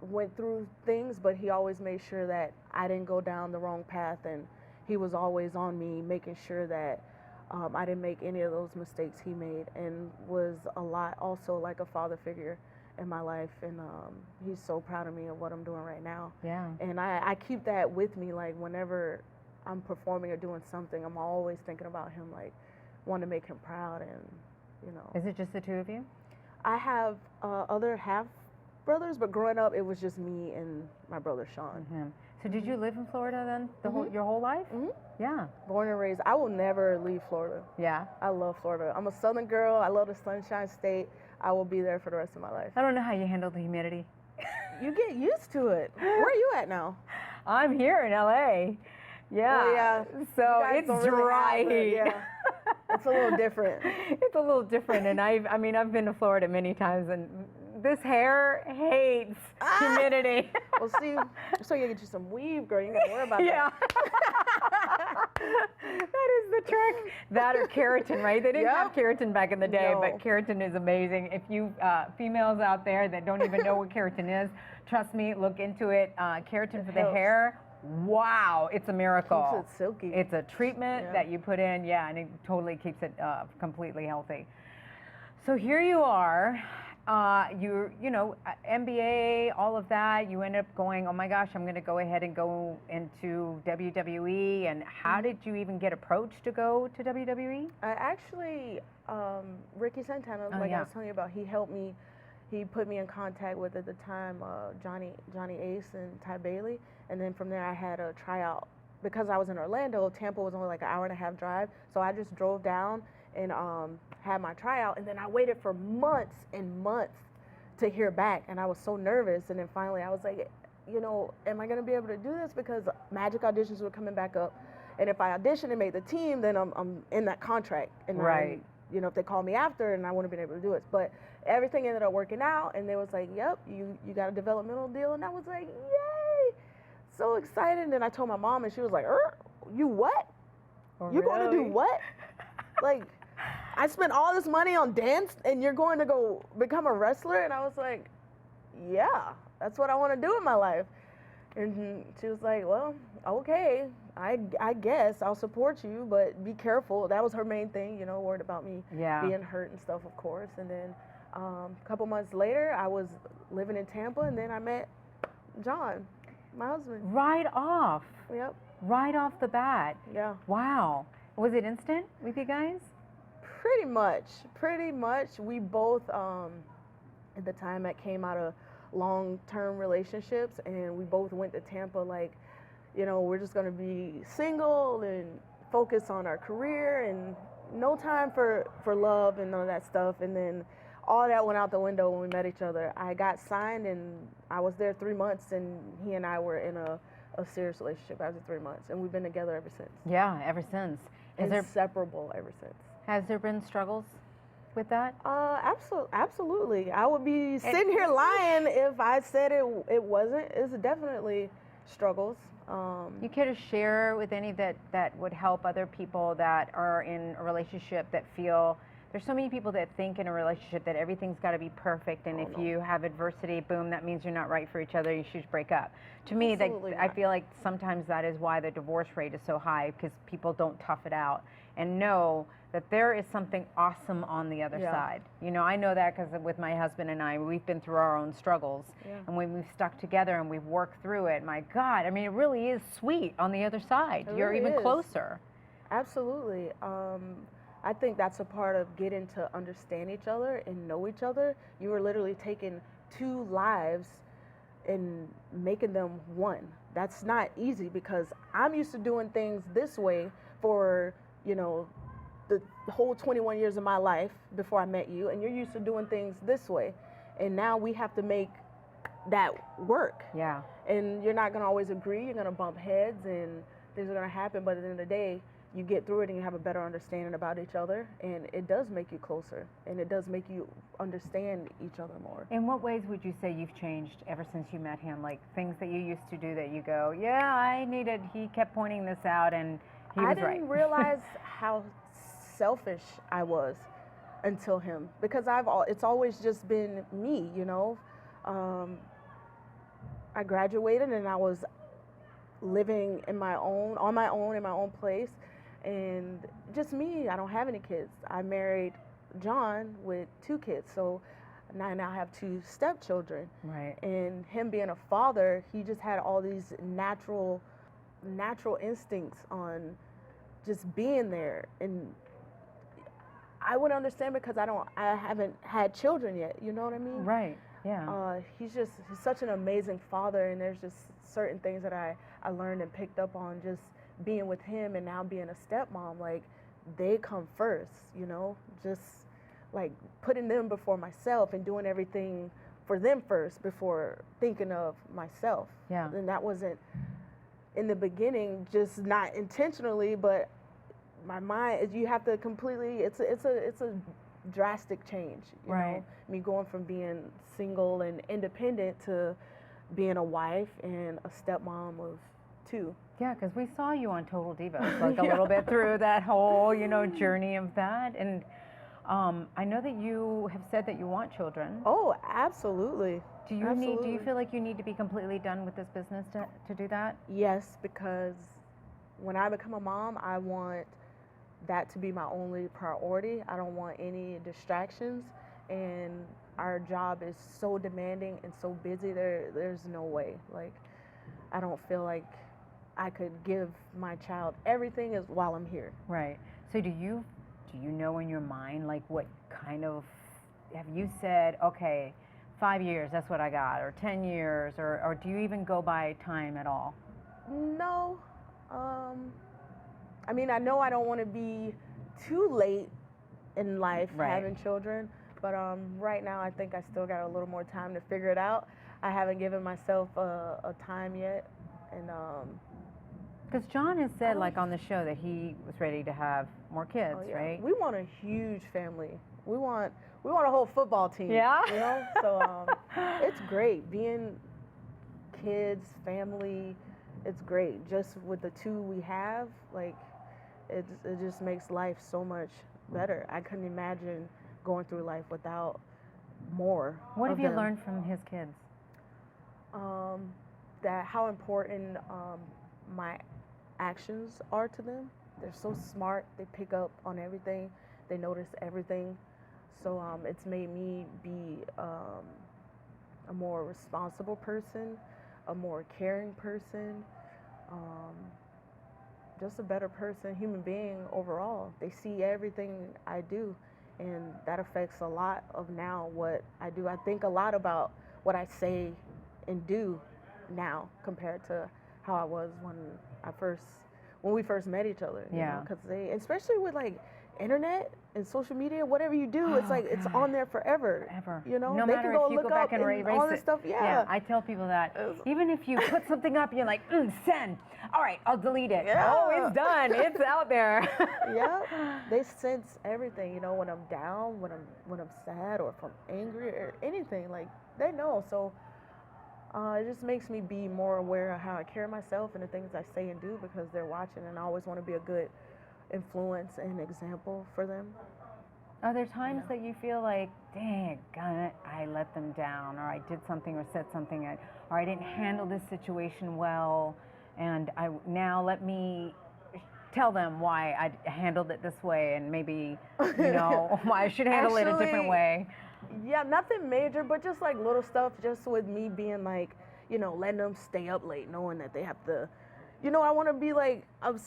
went through things, but he always made sure that I didn't go down the wrong path, and he was always on me, making sure that I didn't make any of those mistakes he made, and was a lot also like a father figure in my life, and he's so proud of me of what I'm doing right now. Yeah. And I keep that with me, like whenever I'm performing or doing something, I'm always thinking about him, like want to make him proud, and you know. Is it just the two of you? I have other half brothers, but growing up it was just me and my brother Sean. Mm-hmm. So did you live in Florida then your whole life? Mm-hmm. Yeah. Born and raised. I will never leave Florida. Yeah. I love Florida. I'm a Southern girl. I love the Sunshine State. I will be there for the rest of my life. I don't know how you handle the humidity. You get used to it. Where are you at now? I'm here in LA. Yeah. Well, yeah. So it's don't really dry have it. heat. Yeah. It's a little different. It's a little different, and I've been to Florida many times, and this hair hates humidity. Well, see, so you get you some weave, girl. You ain't got to worry about that. That is the trick. That or keratin, right? They didn't have keratin back in the day, but keratin is amazing. If you females out there that don't even know what keratin is, trust me, look into it. Keratin for the hair. Wow, it's a miracle. Keeps it silky. It's a treatment that you put in, and it totally keeps it completely healthy. So here you are. You know, NBA, all of that, you end up going, oh my gosh, I'm going to go ahead and go into WWE. And how did you even get approached to go to WWE? Actually, Ricky Santana, I was telling you about, he helped me. He put me in contact with, at the time, Johnny Ace and Ty Bailey. And then from there, I had a tryout. Because I was in Orlando, Tampa was only like an hour-and-a-half drive. So I just drove down and had my tryout, and then I waited for months and months to hear back, and I was so nervous. And then finally I was like, you know, am I going to be able to do this? Because Magic auditions were coming back up, and if I audition and make the team, then I'm in that contract, and you know, if they call me after, and I wouldn't have been able to do it. But everything ended up working out, and they was like, yep, you got a developmental deal, and I was like, yay, so excited. And then I told my mom, and she was like, you what? You going to do what? Like, I spent all this money on dance, and you're going to go become a wrestler? And I was like, yeah, that's what I want to do in my life. And she was like, well, okay, I guess I'll support you, but be careful. That was her main thing, you know, worried about me being hurt and stuff, of course. And then a couple months later, I was living in Tampa, and then I met John, my husband. Right off. Yep. Right off the bat. Yeah. Wow. Was it instant with you guys? Pretty much. We both, at the time, that came out of long-term relationships, and we both went to Tampa like, you know, we're just going to be single and focus on our career. And no time for love and none of that stuff. And then all that went out the window when we met each other. I got signed and I was there 3 months, and he and I were in a serious relationship after 3 months, and we've been together ever since. Yeah, ever since. Inseparable ever since. Has there been struggles with that? Absolutely. I would be sitting here lying if I said it wasn't. It's definitely struggles. You care to share with any that would help other people that are in a relationship that feel, there's so many people that think in a relationship that everything's got to be perfect, and if you have adversity, boom, that means you're not right for each other, you should break up. To me, I feel like sometimes that is why the divorce rate is so high, because people don't tough it out and know that there is something awesome on the other side. You know, I know that because with my husband and I, we've been through our own struggles. And when we've stuck together and we've worked through it, my God, I mean, it really is sweet on the other side. You're really even is. closer. Absolutely. I think that's a part of getting to understand each other and know each other. You are literally taking two lives and making them one. That's not easy, because I'm used to doing things this way for, you know, the whole 21 years of my life before I met you, and you're used to doing things this way. And now we have to make that work. Yeah. And you're not gonna always agree, you're gonna bump heads and things are gonna happen, but at the end of the day, you get through it and you have a better understanding about each other, and it does make you closer, and it does make you understand each other more. In what ways would you say you've changed ever since you met him? Like things that you used to do that you go, yeah, he kept pointing this out and he was right. I didn't realize how selfish I was until him, because it's always just been me, you know. I graduated and I was living on my own in my own place, and just me. I don't have any kids. I married John with 2 kids, so I now have 2 stepchildren. Right. And him being a father, he just had all these natural instincts on just being there. And I would understand, because I haven't had children yet. You know what I mean? Right. Yeah. He's such an amazing father, and there's just certain things that I learned and picked up on just being with him, and now being a stepmom. Like, they come first, you know, just like putting them before myself and doing everything for them first before thinking of myself. Yeah. And that wasn't in the beginning, just not intentionally, but my mind, you have to completely, it's a drastic change, you know, me going from being single and independent to being a wife and a stepmom of 2. Yeah, because we saw you on Total Divas, like a little bit through that whole, you know, journey of that. And I know that you have said that you want children. Oh, absolutely. Do you feel like you need to be completely done with this business to do that? Yes, because when I become a mom, I want that to be my only priority. I don't want any distractions, and our job is so demanding and so busy. There's no way. Like, I don't feel like I could give my child everything while I'm here. Right. So do you know in your mind, like, what kind of, have you said, okay, 5 years, that's what I got, or 10 years, or do you even go by time at all? No. I mean, I know I don't want to be too late in life having children, but right now I think I still got a little more time to figure it out. I haven't given myself a time yet, and because John has said, like, on the show, that he was ready to have more kids, right? We want a huge family. We want a whole football team. Yeah. You know, so it's great being kids, family. It's great. Just with the 2 we have, like, it just makes life so much better. I couldn't imagine going through life without more. What have you learned from his kids? That how important my actions are to them. They're so smart. They pick up on everything. They notice everything. So it's made me be a more responsible person, a more caring person, just a better person, human being overall. They see everything I do, and that affects a lot of now what I do. I think a lot about what I say and do now compared to how I was when I first when we first met each other. Yeah. Because especially with like internet and social media, whatever you do, it's like it's on there forever. Forever. You know, No they matter can go if you look go back up and erase all this it. stuff. Yeah. I tell people that even if you put something up, you're like, send. All right, I'll delete it. Yeah. Oh, it's done. It's out there. Yeah, they sense everything. You know, when I'm down, when I'm sad, or if I'm angry, or anything, like they know. So it just makes me be more aware of how I carry myself and the things I say and do, because they're watching, and I always want to be a good influence and example for them. Are there times that you feel like, dang, I let them down, or I did something or said something, or I didn't handle this situation well, and now let me tell them why I handled it this way, and maybe, why I should handle it a different way? Yeah, nothing major, but just like little stuff, just with me being like, letting them stay up late, knowing that they have to, I want to be like, I'm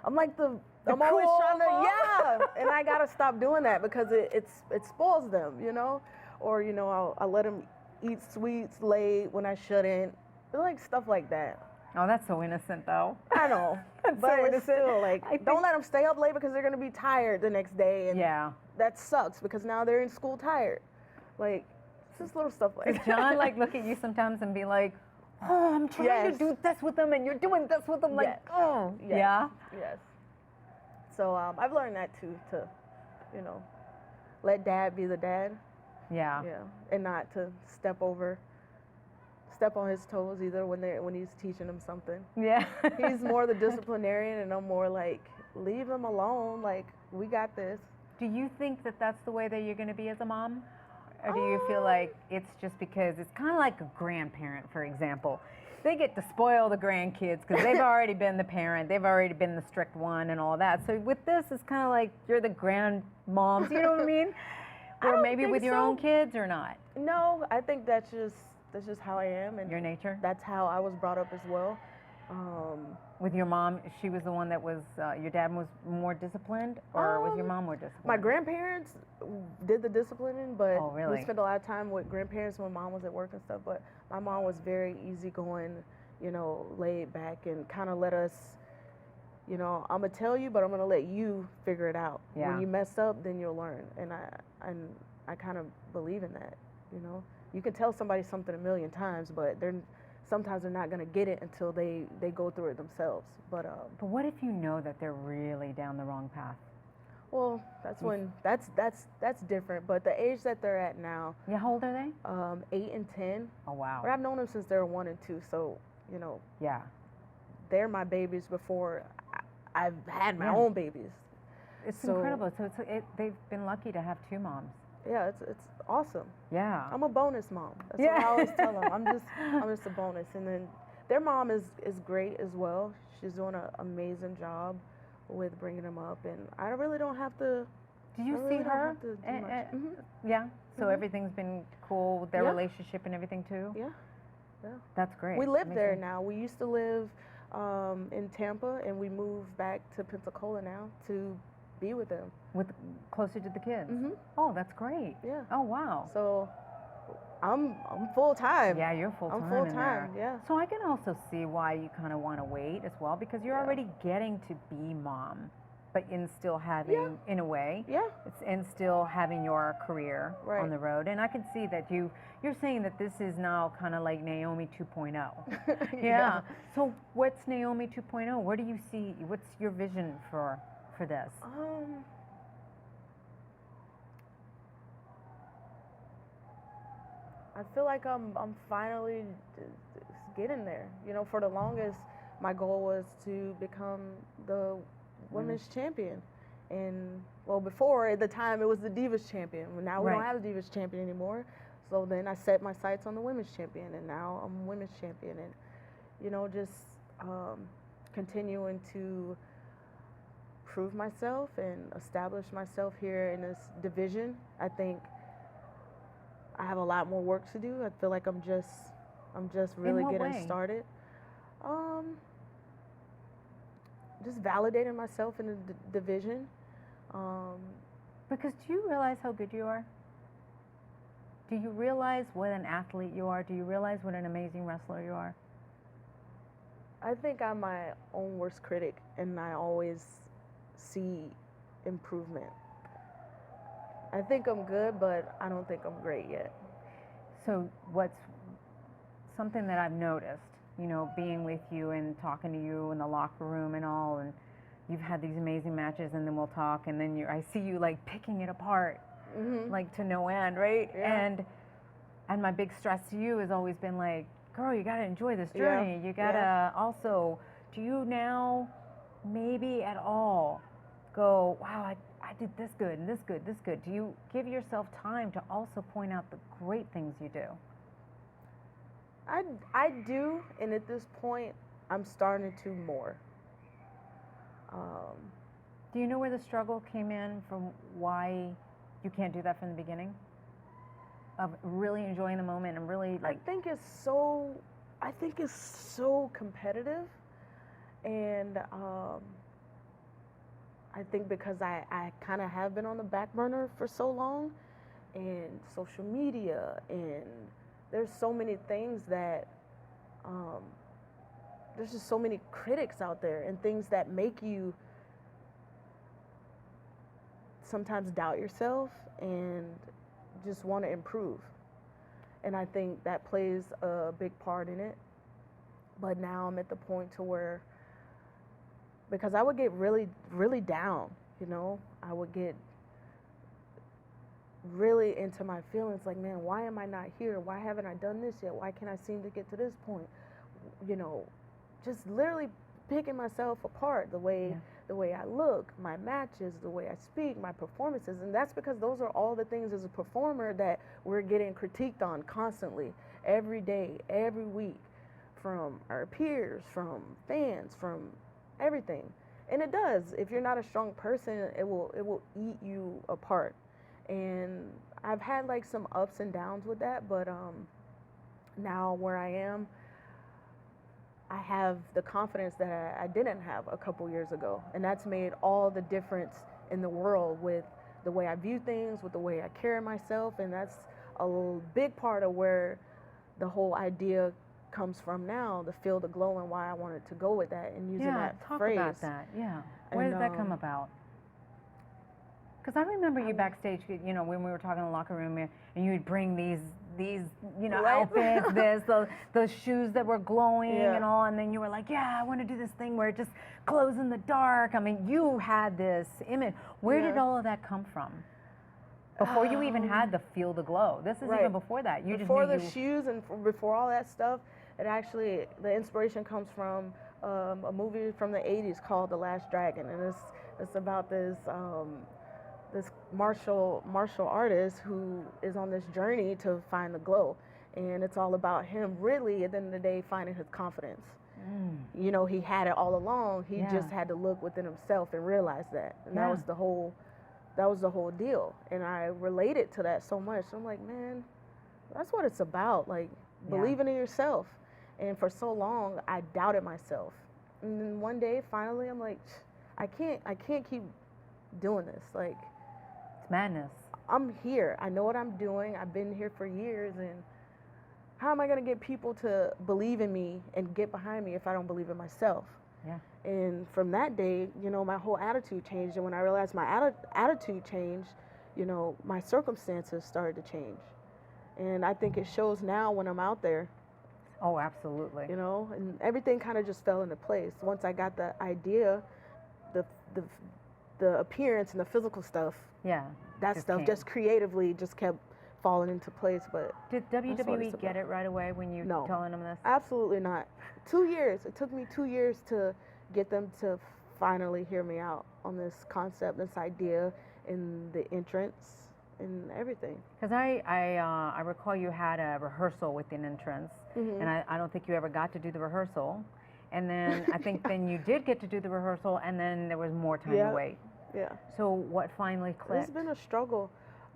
always trying to, and I gotta stop doing that because it spoils them, or I'll let them eat sweets late when I shouldn't, like stuff like that. Oh, that's so innocent, though. I know, but it's still like, don't let them stay up late because they're gonna be tired the next day, and that sucks because now they're in school tired. Like, it's just little stuff like that. Does John look at you sometimes and be like, oh, I'm trying to do this with them, and you're doing this with them, like, oh, Yes. So I've learned that too, to, let dad be the dad. Yeah. Yeah, and not to step on his toes either when he's teaching him something. Yeah. He's more the disciplinarian, and I'm more like, leave him alone. Like, we got this. Do you think that that's the way that you're going to be as a mom? Or do you feel like it's just because it's kind of like a grandparent, for example? They get to spoil the grandkids because they've already been the parent. They've already been the strict one and all that. So with this, it's kind of like you're the grandmoms, you know what I mean? Or maybe with your own kids or not? No, I think that's just how I am. And your nature? That's how I was brought up as well. With your mom, she was the one that was, your dad was more disciplined, or was your mom more disciplined? My grandparents did the disciplining, but we spent a lot of time with grandparents when mom was at work and stuff, but my mom was very easygoing, laid back, and kind of let us, I'm going to tell you, but I'm going to let you figure it out. Yeah. When you mess up, then you'll learn. And I kind of believe in that, You can tell somebody something a million times, but sometimes they're not going to get it until they go through it themselves. But what if you know that they're really down the wrong path? Well, that's different. But the age that they're at now. Yeah, how old are they? 8 and 10. Oh, wow. But I've known them since they were 1 and 2. So, Yeah. They're my babies before I've had my own babies. It's incredible. So they've been lucky to have 2 moms. Yeah, it's awesome. Yeah. I'm a bonus mom. That's what I always tell them. I'm just a bonus. And then their mom is great as well. She's doing an amazing job with bringing them up, and I really don't have to. Do you see her? Yeah. So everything's been cool with their relationship and everything too. Yeah. That's great. We live there now. We used to live in Tampa, and we moved back to Pensacola now to be with them. Closer to the kids. Mm-hmm. Oh, that's great. Yeah. Oh, wow. So I'm full time. Yeah, you're full time. I'm full time. Yeah. So I can also see why you kind of want to wait as well, because you're already getting to be mom, but in still having, in a way, and still having your career on the road. And I can see that you're saying that this is now kind of like Naomi 2.0. Yeah. So what's Naomi 2.0? Where do you see? What's your vision for this? I feel like I'm finally getting there. For the longest, my goal was to become the women's champion. And, before, at the time, it was the Divas champion. Now we don't have the Divas champion anymore. So then I set my sights on the women's champion, and now I'm women's champion. And, just continuing to prove myself and establish myself here in this division. I think I have a lot more work to do. I feel like I'm just really getting started. Just validating myself in the division. Because do you realize how good you are? Do you realize what an athlete you are? Do you realize what an amazing wrestler you are? I think I'm my own worst critic, and I always see improvement. I think I'm good, but I don't think I'm great yet. So what's something that I've noticed, you know, being with you and talking to you in the locker room and all, and you've had these amazing matches, and then we'll talk, and then I see you like picking it apart, like to no end, right? Yeah. And my big stress to you has always been like, girl, you gotta enjoy this journey. Yeah. You gotta also, do you now maybe at all go, wow, I did this good and this good, this good? Do you give yourself time to also point out the great things you do? I do, and at this point, I'm starting to more. Do you know where the struggle came in from why you can't do that from the beginning? Of really enjoying the moment and really like... I think it's so competitive, and I think because I kind of have been on the back burner for so long, and social media, and there's so many things that, there's just so many critics out there and things that make you sometimes doubt yourself and just want to improve. And I think that plays a big part in it. But now I'm at the point to where, because I would get really, really down, you know, I would get really into my feelings, like, man, why am I not here? Why haven't I done this yet? Why can't I seem to get to this point? You know, just literally picking myself apart, the way I look, my matches, the way I speak, my performances. And that's because those are all the things as a performer that we're getting critiqued on constantly, every day, every week, from our peers, from fans, from everything. And it does. If you're not a strong person, it will eat you apart. And I've had like some ups and downs with that, but now where I am, I have the confidence that I didn't have a couple years ago. And that's made all the difference in the world with the way I view things, with the way I carry myself. And that's a big part of where the whole idea comes from now, the Feel the Glow, and why I wanted to go with that and using that phrase. Talk about that, yeah. Where did that come about? Because I remember you backstage, you know, when we were talking in the locker room, and you would bring these you know, outfits, those shoes that were glowing and all, and then you were like, yeah, I want to do this thing where it just glows in the dark. I mean, you had this image. Where did all of that come from? Before you even had the Feel the Glow. This is even before that. You before just the shoes and before all that stuff, it actually, the inspiration comes from a movie from the 80s called The Last Dragon, and it's about this this martial artist who is on this journey to find the glow, and it's all about him really at the end of the day finding his confidence. You know, he had it all along. He just had to look within himself and realize that, and that was the whole deal. And I related to that so much. I'm like, man, that's what it's about, like believing in yourself. And for so long I doubted myself, and then one day finally I'm like, I can't keep doing this. Like, madness. I'm here. I know what I'm doing. I've been here for years, and how am I going to get people to believe in me and get behind me if I don't believe in myself? Yeah. And from that day, you know, my whole attitude changed, and when I realized my attitude changed, you know, my circumstances started to change. And I think it shows now when I'm out there. Oh, absolutely. You know, and everything kind of just fell into place. Once I got the idea, the appearance and the physical stuff, that stuff just creatively just kept falling into place. But did WWE get it right away when you telling them this? Absolutely not. 2 years. It took me 2 years to get them to finally hear me out on this concept, this idea, and the entrance and everything. Because I recall you had a rehearsal with an entrance, and I don't think you ever got to do the rehearsal. And then I think then you did get to do the rehearsal, and then there was more time to wait. Yeah. So what finally clicked? It's been a struggle.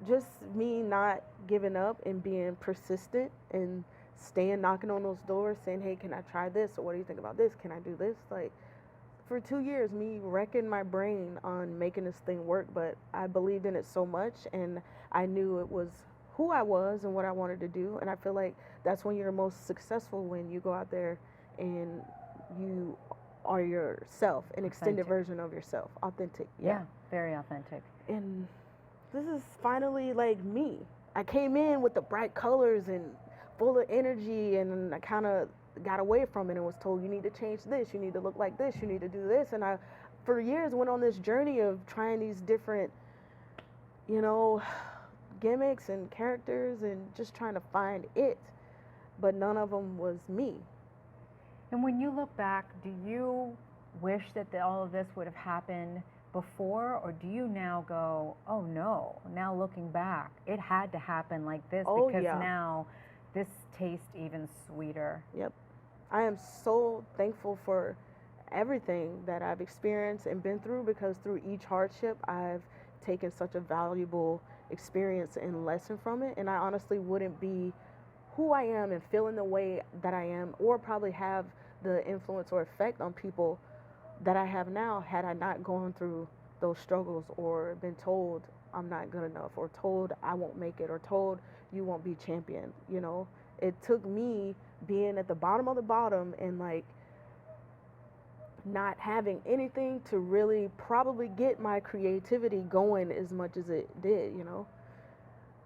Just me not giving up and being persistent and staying knocking on those doors saying, hey, can I try this? Or what do you think about this? Can I do this? Like, for 2 years, me wrecking my brain on making this thing work, but I believed in it so much, and I knew it was who I was and what I wanted to do. And I feel like that's when you're most successful, when you go out there and you are yourself, an extended version of yourself, authentic. Yeah, very authentic. And this is finally like me. I came in with the bright colors and full of energy, and I kind of got away from it and was told, you need to change this, you need to look like this, you need to do this. And I, for years, went on this journey of trying these different, you know, gimmicks and characters and just trying to find it. But none of them was me. And when you look back, do you wish that all of this would have happened before, or do you now go, oh no, now looking back, it had to happen like this because now this tastes even sweeter? Yep. I am so thankful for everything that I've experienced and been through, because through each hardship, I've taken such a valuable experience and lesson from it. And I honestly wouldn't be who I am and feeling the way that I am, or probably have the influence or effect on people that I have now, had I not gone through those struggles or been told I'm not good enough, or told I won't make it, or told you won't be champion. You know, it took me being at the bottom of the bottom and like not having anything to really probably get my creativity going as much as it did, you know.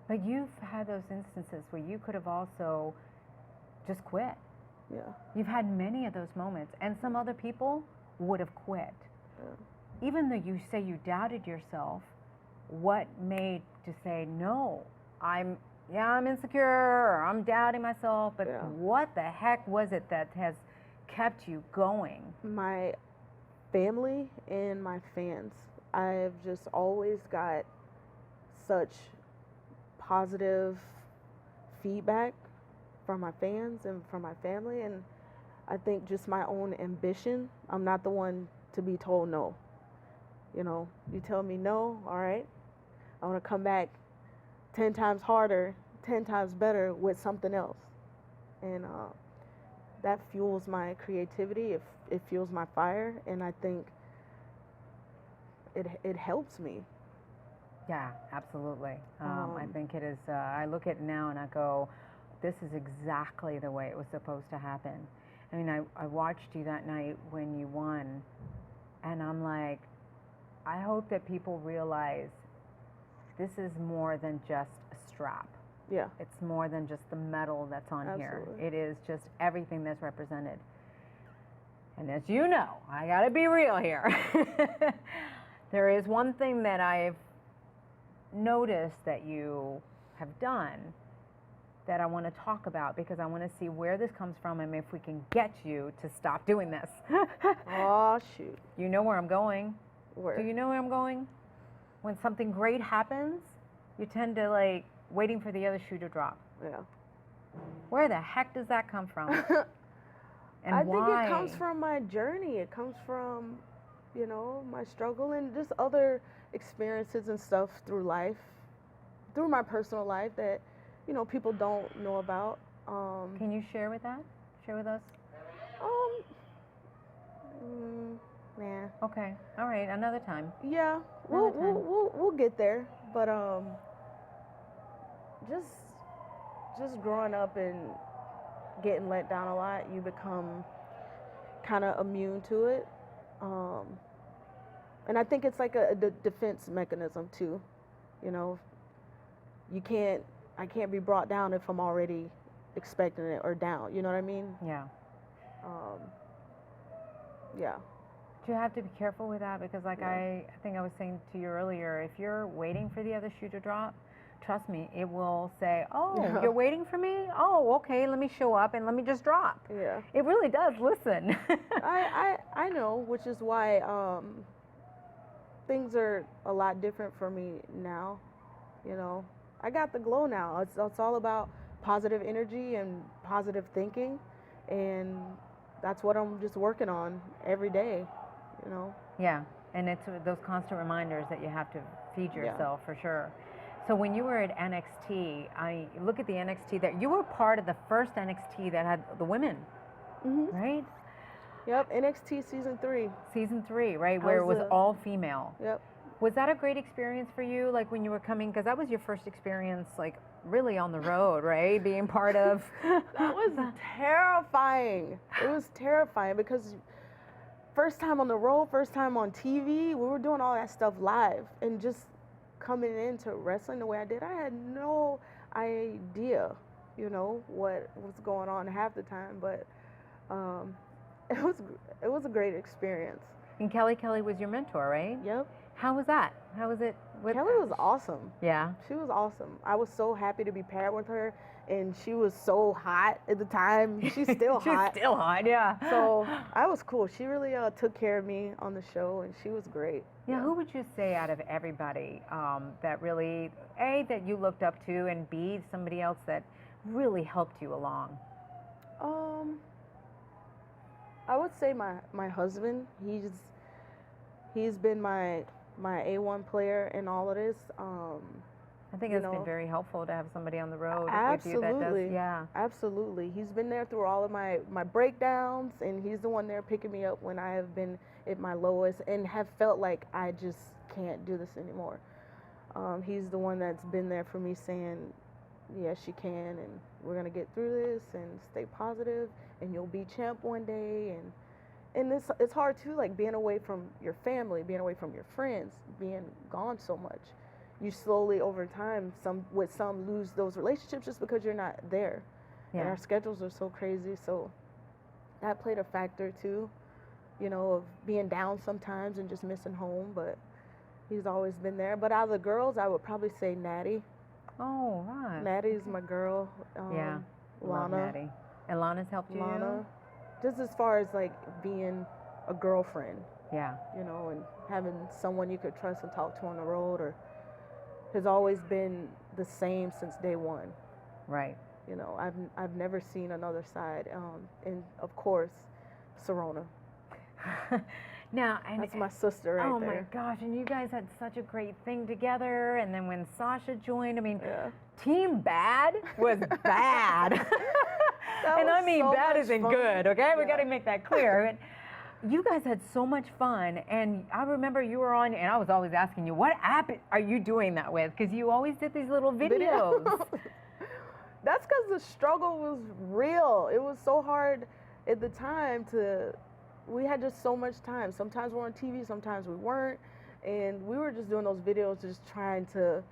But you've had those instances where you could have also just quit. Yeah. You've had many of those moments, and some other people would have quit. Yeah. Even though you say you doubted yourself, what made to say, no, I'm insecure, or I'm doubting myself, but what the heck was it that has kept you going? My family and my fans. I've just always got such positive feedback from my fans and from my family, and I think just my own ambition. I'm not the one to be told no. You know, you tell me no, all right, I want to come back 10 times harder, 10 times better with something else. And that fuels my creativity, it fuels my fire, and I think it helps me. Yeah, absolutely. I think it is, I look at it now and I go, this is exactly the way it was supposed to happen. I mean, I watched you that night when you won, and I'm like, I hope that people realize this is more than just a strap. Yeah. It's more than just the medal that's on here. It is just everything that's represented. And as you know, I gotta be real here. There is one thing that I've noticed that you have done that I want to talk about, because I want to see where this comes from and if we can get you to stop doing this. Oh, shoot. You know where I'm going. Where? Do you know where I'm going? When something great happens, you tend to like waiting for the other shoe to drop. Yeah. Where the heck does that come from? And I why? think it comes from my journey. It comes from, you know, my struggle and just other experiences and stuff through life, through my personal life that, you know, people don't know about. Can you share with that? Share with us? Nah. Okay. All right. Another time. Yeah. We'll get there. But just growing up and getting let down a lot, you become kind of immune to it. And I think it's like a defense mechanism too. You know, I can't be brought down if I'm already expecting it or down. You know what I mean? Yeah. Yeah. Do you have to be careful with that? Because like I think I was saying to you earlier, if you're waiting for the other shoe to drop, trust me, it will say, oh, you're waiting for me? Oh, okay, let me show up and let me just drop. Yeah. It really does, listen. I know, which is why things are a lot different for me now. You know, I got the glow now. It's all about positive energy and positive thinking, and that's what I'm just working on every day, you know. Yeah, and it's those constant reminders that you have to feed yourself for sure. So when you were at NXT, I look at the NXT that you were part of the first NXT that had the women, right? Yep, NXT season 3. Season 3, right, where it was all female. Yep. Was that a great experience for you, like when you were coming? Because that was your first experience, like really on the road, right? Being part of. That was terrifying. It was terrifying because first time on the road, first time on TV, we were doing all that stuff live, and just coming into wrestling the way I did, I had no idea, you know, what was going on half the time, but it was a great experience. And Kelly was your mentor, right? Yep. How was that? How was it? Kelly was awesome. Yeah. She was awesome. I was so happy to be paired with her, and she was so hot at the time. She's still hot. She's still hot, yeah. So I was cool. She really took care of me on the show, and she was great. Yeah, who would you say out of everybody that really, A, that you looked up to, and B, somebody else that really helped you along? I would say my husband. He's been my A1 player in all of this. I think it's been very helpful to have somebody on the road absolutely. with you that does, yeah. Absolutely. He's been there through all of my breakdowns, and he's the one there picking me up when I have been at my lowest and have felt like I just can't do this anymore. He's the one that's been there for me saying, yes, you can, and we're going to get through this, and stay positive, and you'll be champ one day. And it's hard too, like being away from your family, being away from your friends, being gone so much. You slowly over time, some lose those relationships just because you're not there. Yeah. And our schedules are so crazy, so that played a factor too, you know, of being down sometimes and just missing home, but he's always been there. But out of the girls, I would probably say Natty. Oh, right. Natty's my girl. Yeah, Lana. Love Natty. And Lana's helped you? Lana. Just as far as like being a girlfriend. Yeah. You know, and having someone you could trust and talk to on the road, or has always been the same since day one. Right. You know, I've never seen another side. And of course, Serona. Now, and that's my sister right there. Oh my gosh, and you guys had such a great thing together, and then when Sasha joined, I mean, Team Bad was bad. And I mean, bad isn't good, okay? We got to make that clear. You guys had so much fun, and I remember you were on, and I was always asking you, what app are you doing that with? Because you always did these little videos. That's because the struggle was real. It was so hard at the time we had just so much time. Sometimes we're on TV, sometimes we weren't, and we were just doing those videos just trying to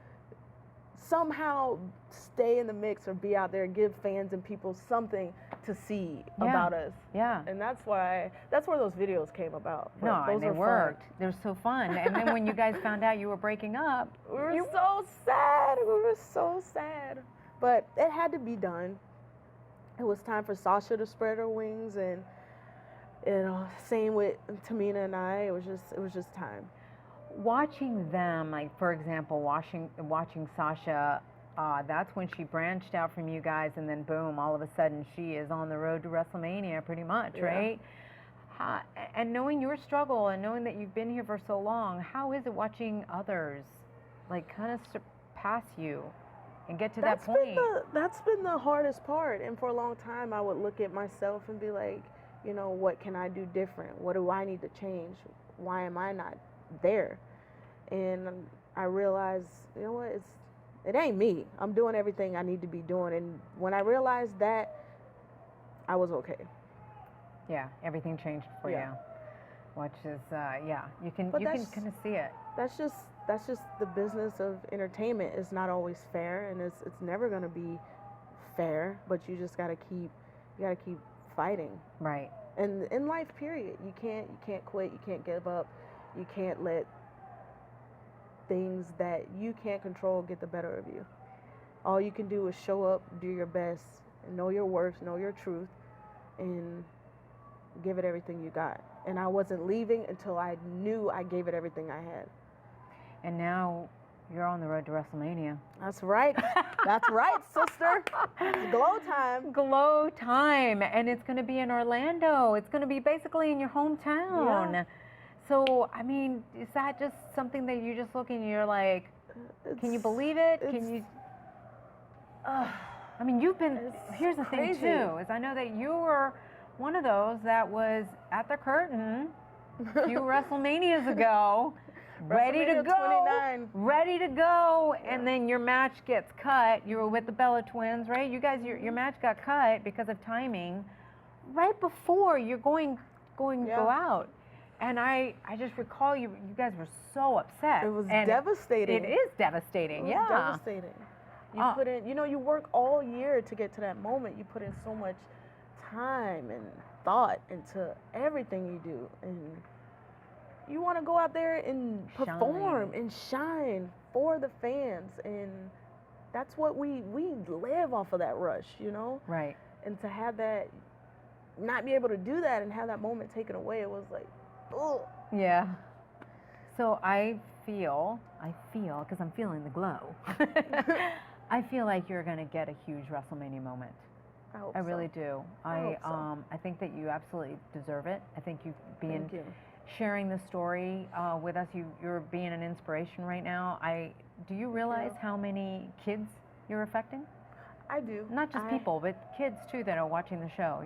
somehow stay in the mix or be out there, give fans and people something to see about us. Yeah. And that's where those videos came about. But no, those and they worked. They were so fun. And then when you guys found out you were breaking up, we were so sad. We were so sad. But it had to be done. It was time for Sasha to spread her wings, and same with Tamina and I. It was just time. Watching them, like for example, watching Sasha, that's when she branched out from you guys, and then boom, all of a sudden she is on the road to WrestleMania, pretty much, right? And knowing your struggle and knowing that you've been here for so long, how is it watching others, like, kind of surpass you and get to that point? That's been the hardest part, and for a long time, I would look at myself and be like, you know, what can I do different? What do I need to change? Why am I not there? And I realized, you know what, it ain't me. I'm doing everything I need to be doing. And when I realized that, I was okay. Yeah, everything changed for you. Which is, you can kind of see it. That's just the business of entertainment. It's not always fair, and it's never gonna be fair. But you just gotta keep fighting. Right. And in life, period, you can't quit. You can't give up. You can't let things that you can't control get the better of you. All you can do is show up, do your best, and know your worth, know your truth, and give it everything you got. And I wasn't leaving until I knew I gave it everything I had. And now you're on the road to WrestleMania. That's right. That's right, sister. It's glow time. Glow time. And it's going to be in Orlando. It's going to be basically in your hometown. Yeah. So, I mean, is that just something that you just look and you're like, can you believe it? Can you? I mean, you've been, here's the thing too, is I know that you were one of those that was at the curtain a few WrestleManias ago. ready to WrestleMania go, 29. ready to go, and then your match gets cut. You were with the Bella Twins, right? You guys, your match got cut because of timing, right before you're going go out. And I just recall you guys were so upset. It was and devastating. It is devastating. It was devastating. You put in, you work all year to get to that moment. You put in so much time and thought into everything you do, and you want to go out there and perform and shine for the fans, and that's what we live off of that rush, Right. And to have that, not be able to do that and have that moment taken away, it was like, oh. Yeah. So I feel, because I'm feeling the glow. I feel like you're going to get a huge WrestleMania moment. I hope I really do. I think that you absolutely deserve it. I think you've been sharing the story with us. You're being an inspiration right now. Do you realize how many kids you're affecting? I do. Not just people, but kids too that are watching the show,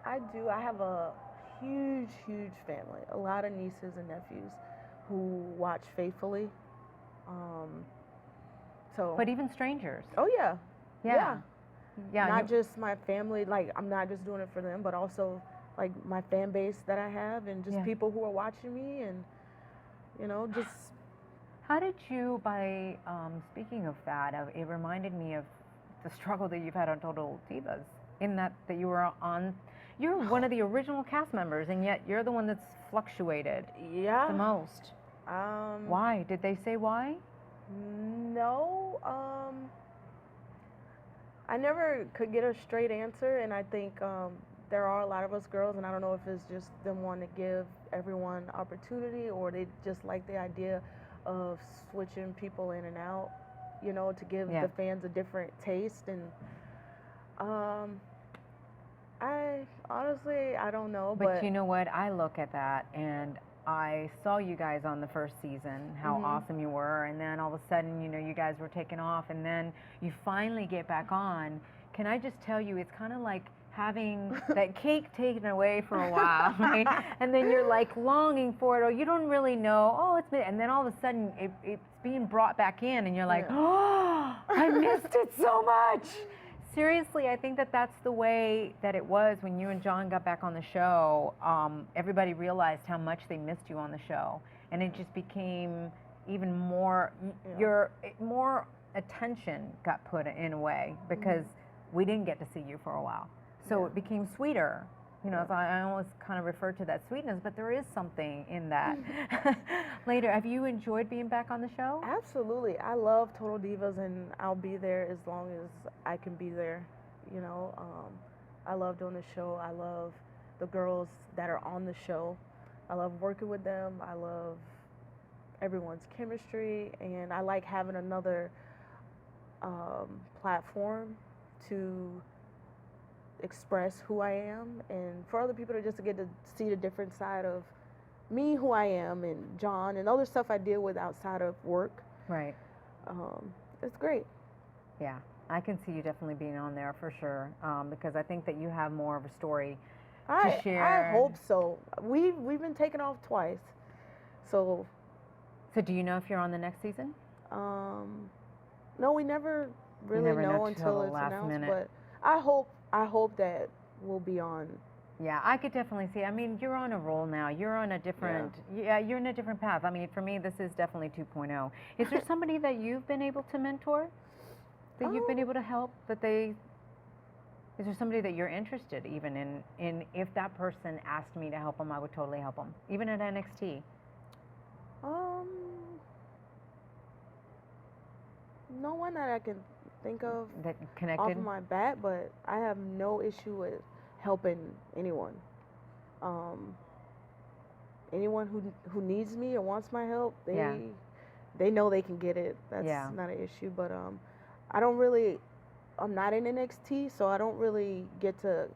I do. I have a huge, huge family. A lot of nieces and nephews who watch faithfully. But even strangers. Oh, yeah. Yeah. Not just my family. Like, I'm not just doing it for them, but also, like, my fan base that I have and just people who are watching me and, just... How did you, speaking of that, it reminded me of the struggle that you've had on Total Divas, in that you were you're one of the original cast members, and yet you're the one that's fluctuated the most. Why? Did they say why? No. I never could get a straight answer, and I think there are a lot of us girls, and I don't know if it's just them wanting to give everyone opportunity, or they just like the idea of switching people in and out, to give the fans a different taste. And I don't know. But you know what? I look at that, and I saw you guys on the first season, how awesome you were, and then all of a sudden, you guys were taken off, and then you finally get back on. Can I just tell you, it's kind of like having that cake taken away for a while, right? And then you're like longing for it, or you don't really know, and then all of a sudden it's being brought back in, and you're like, oh, I missed it so much. Seriously, I think that's the way that it was when you and John got back on the show. Everybody realized how much they missed you on the show, and it just became even more, more attention got put in a way, because we didn't get to see you for a while. So it became sweeter. So I always kind of refer to that sweetness, but there is something in that. Later, have you enjoyed being back on the show? Absolutely. I love Total Divas, and I'll be there as long as I can be there. I love doing the show. I love the girls that are on the show. I love working with them. I love everyone's chemistry, and I like having another platform to express who I am, and for other people to just get to see the different side of me, who I am, and John, and other stuff I deal with outside of work. Right. It's great. Yeah, I can see you definitely being on there for sure, because I think that you have more of a story to share. I hope so. We've been taken off twice, so. So do you know if you're on the next season? No, we never really know until it's announced. Minute. But I hope that we'll be on. Yeah, I could definitely see. I mean, you're on a roll now. You're on a different, you're in a different path. I mean, for me, this is definitely 2.0. Is there somebody that you've been able to mentor, that you've been able to help, is there somebody that you're interested even in if that person asked me to help them, I would totally help them, even at NXT? No one that I can think of that connected off of my bat, but I have no issue with helping anyone. Anyone who needs me or wants my help, they know they can get it. That's not an issue. But I'm not in NXT, so I don't really get to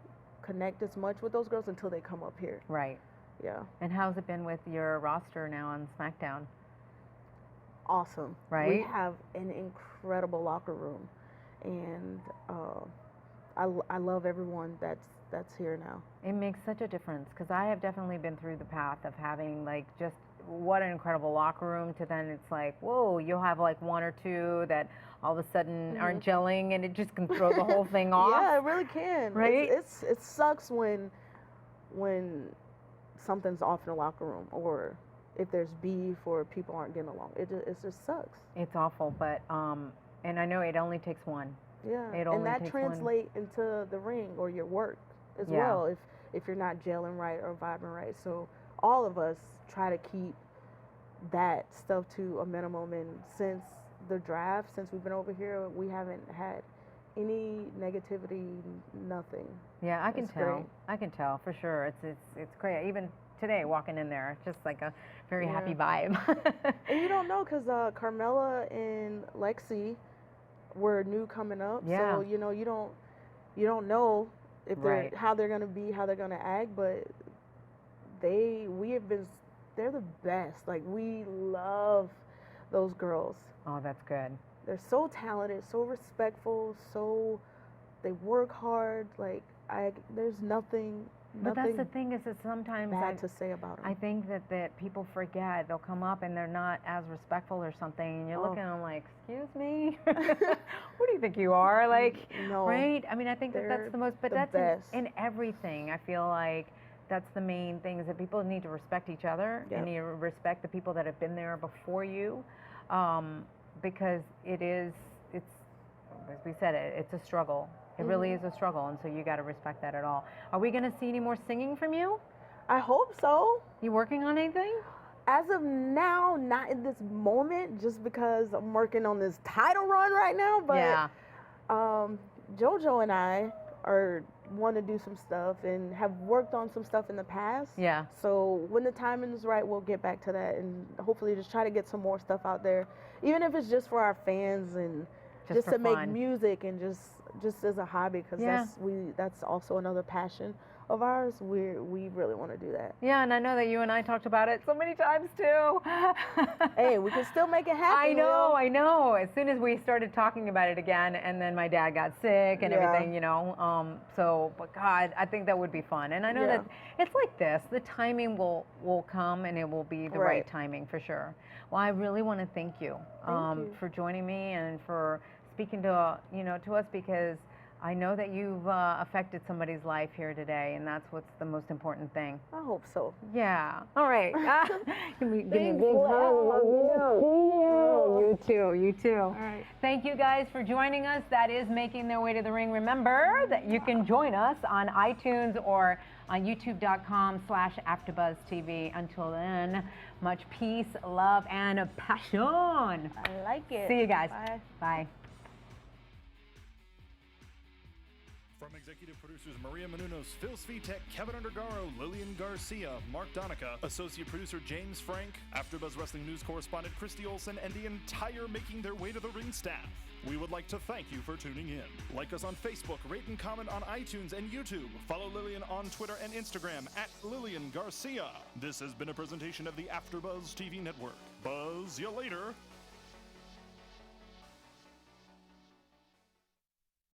connect as much with those girls until they come up here. Right. Yeah. And how's it been with your roster now on SmackDown? Awesome. Right. We have an incredible locker room, and I love everyone that's that's here now. It makes such a difference because I have definitely been through the path of having like just what an incredible locker room to then it's like, whoa, you'll have like one or two that all of a sudden aren't gelling and it just can throw the whole thing off. Yeah, it really can. Right? It sucks when something's off in the locker room or if there's beef or people aren't getting along. It just sucks. It's awful, but and I know it only takes one. Yeah, it and that translates into the ring or your work as well if you're not gelling right or vibing right. So all of us try to keep that stuff to a minimum, and since the draft, since we've been over here, we haven't had any negativity, nothing. Yeah, I can It's tell. great. I can tell for sure. It's great. Even today, walking in there, it's just like a very happy vibe. And you don't know because Carmella and Lexi were new coming up, so you know you don't know if they're how they're gonna be, how they're gonna act, but they're the best. Like, we love those girls. Oh, that's good. They're so talented, so respectful, they work hard. Like, there's nothing But that's the thing is that sometimes bad to say about them. I think that people forget. They'll come up and they're not as respectful or something, and you're looking at them like, excuse me? What do you think you are? Like, no, right? I mean, I think that's the most, but that's best. in everything. I feel like that's the main thing is that people need to respect each other and you respect the people that have been there before you, because it's as we said, it's a struggle. It really is a struggle, and so you got to respect that at all. Are we going to see any more singing from you? I hope so. You working on anything? As of now, not in this moment, just because I'm working on this title run right now. But JoJo and I want to do some stuff and have worked on some stuff in the past. Yeah. So when the timing is right, we'll get back to that and hopefully just try to get some more stuff out there, even if it's just for our fans and just to make music and just as a hobby, because that's also another passion of ours. We really want to do that. Yeah, and I know that you and I talked about it so many times too. Hey, we can still make it happen. I know. As soon as we started talking about it again, and then my dad got sick and everything, you know. But God, I think that would be fun. And I know that it's like this. The timing will come, and it will be the right timing for sure. Well, I really want to thank you, for joining me and for speaking to us, because I know that you've affected somebody's life here today, and that's what's the most important thing. I hope so. Yeah. All right. Give me a big hug. You too. You too. All right. Thank you guys for joining us. That is Making Their Way to the Ring. Remember that you can join us on iTunes or on youtube.com/AfterBuzzTV. Until then, much peace, love, and passion. I like it. See you guys. Bye. Bye. From executive producers Maria Menounos, Phil Svitek, Kevin Undergaro, Lilian Garcia, Mark Donica, associate producer James Frank, AfterBuzz Wrestling News correspondent Christy Olsen, and the entire Making Their Way to the Ring staff. We would like to thank you for tuning in. Like us on Facebook, rate and comment on iTunes and YouTube. Follow Lilian on Twitter and Instagram @Lilian Garcia. This has been a presentation of the AfterBuzz TV Network. Buzz you later.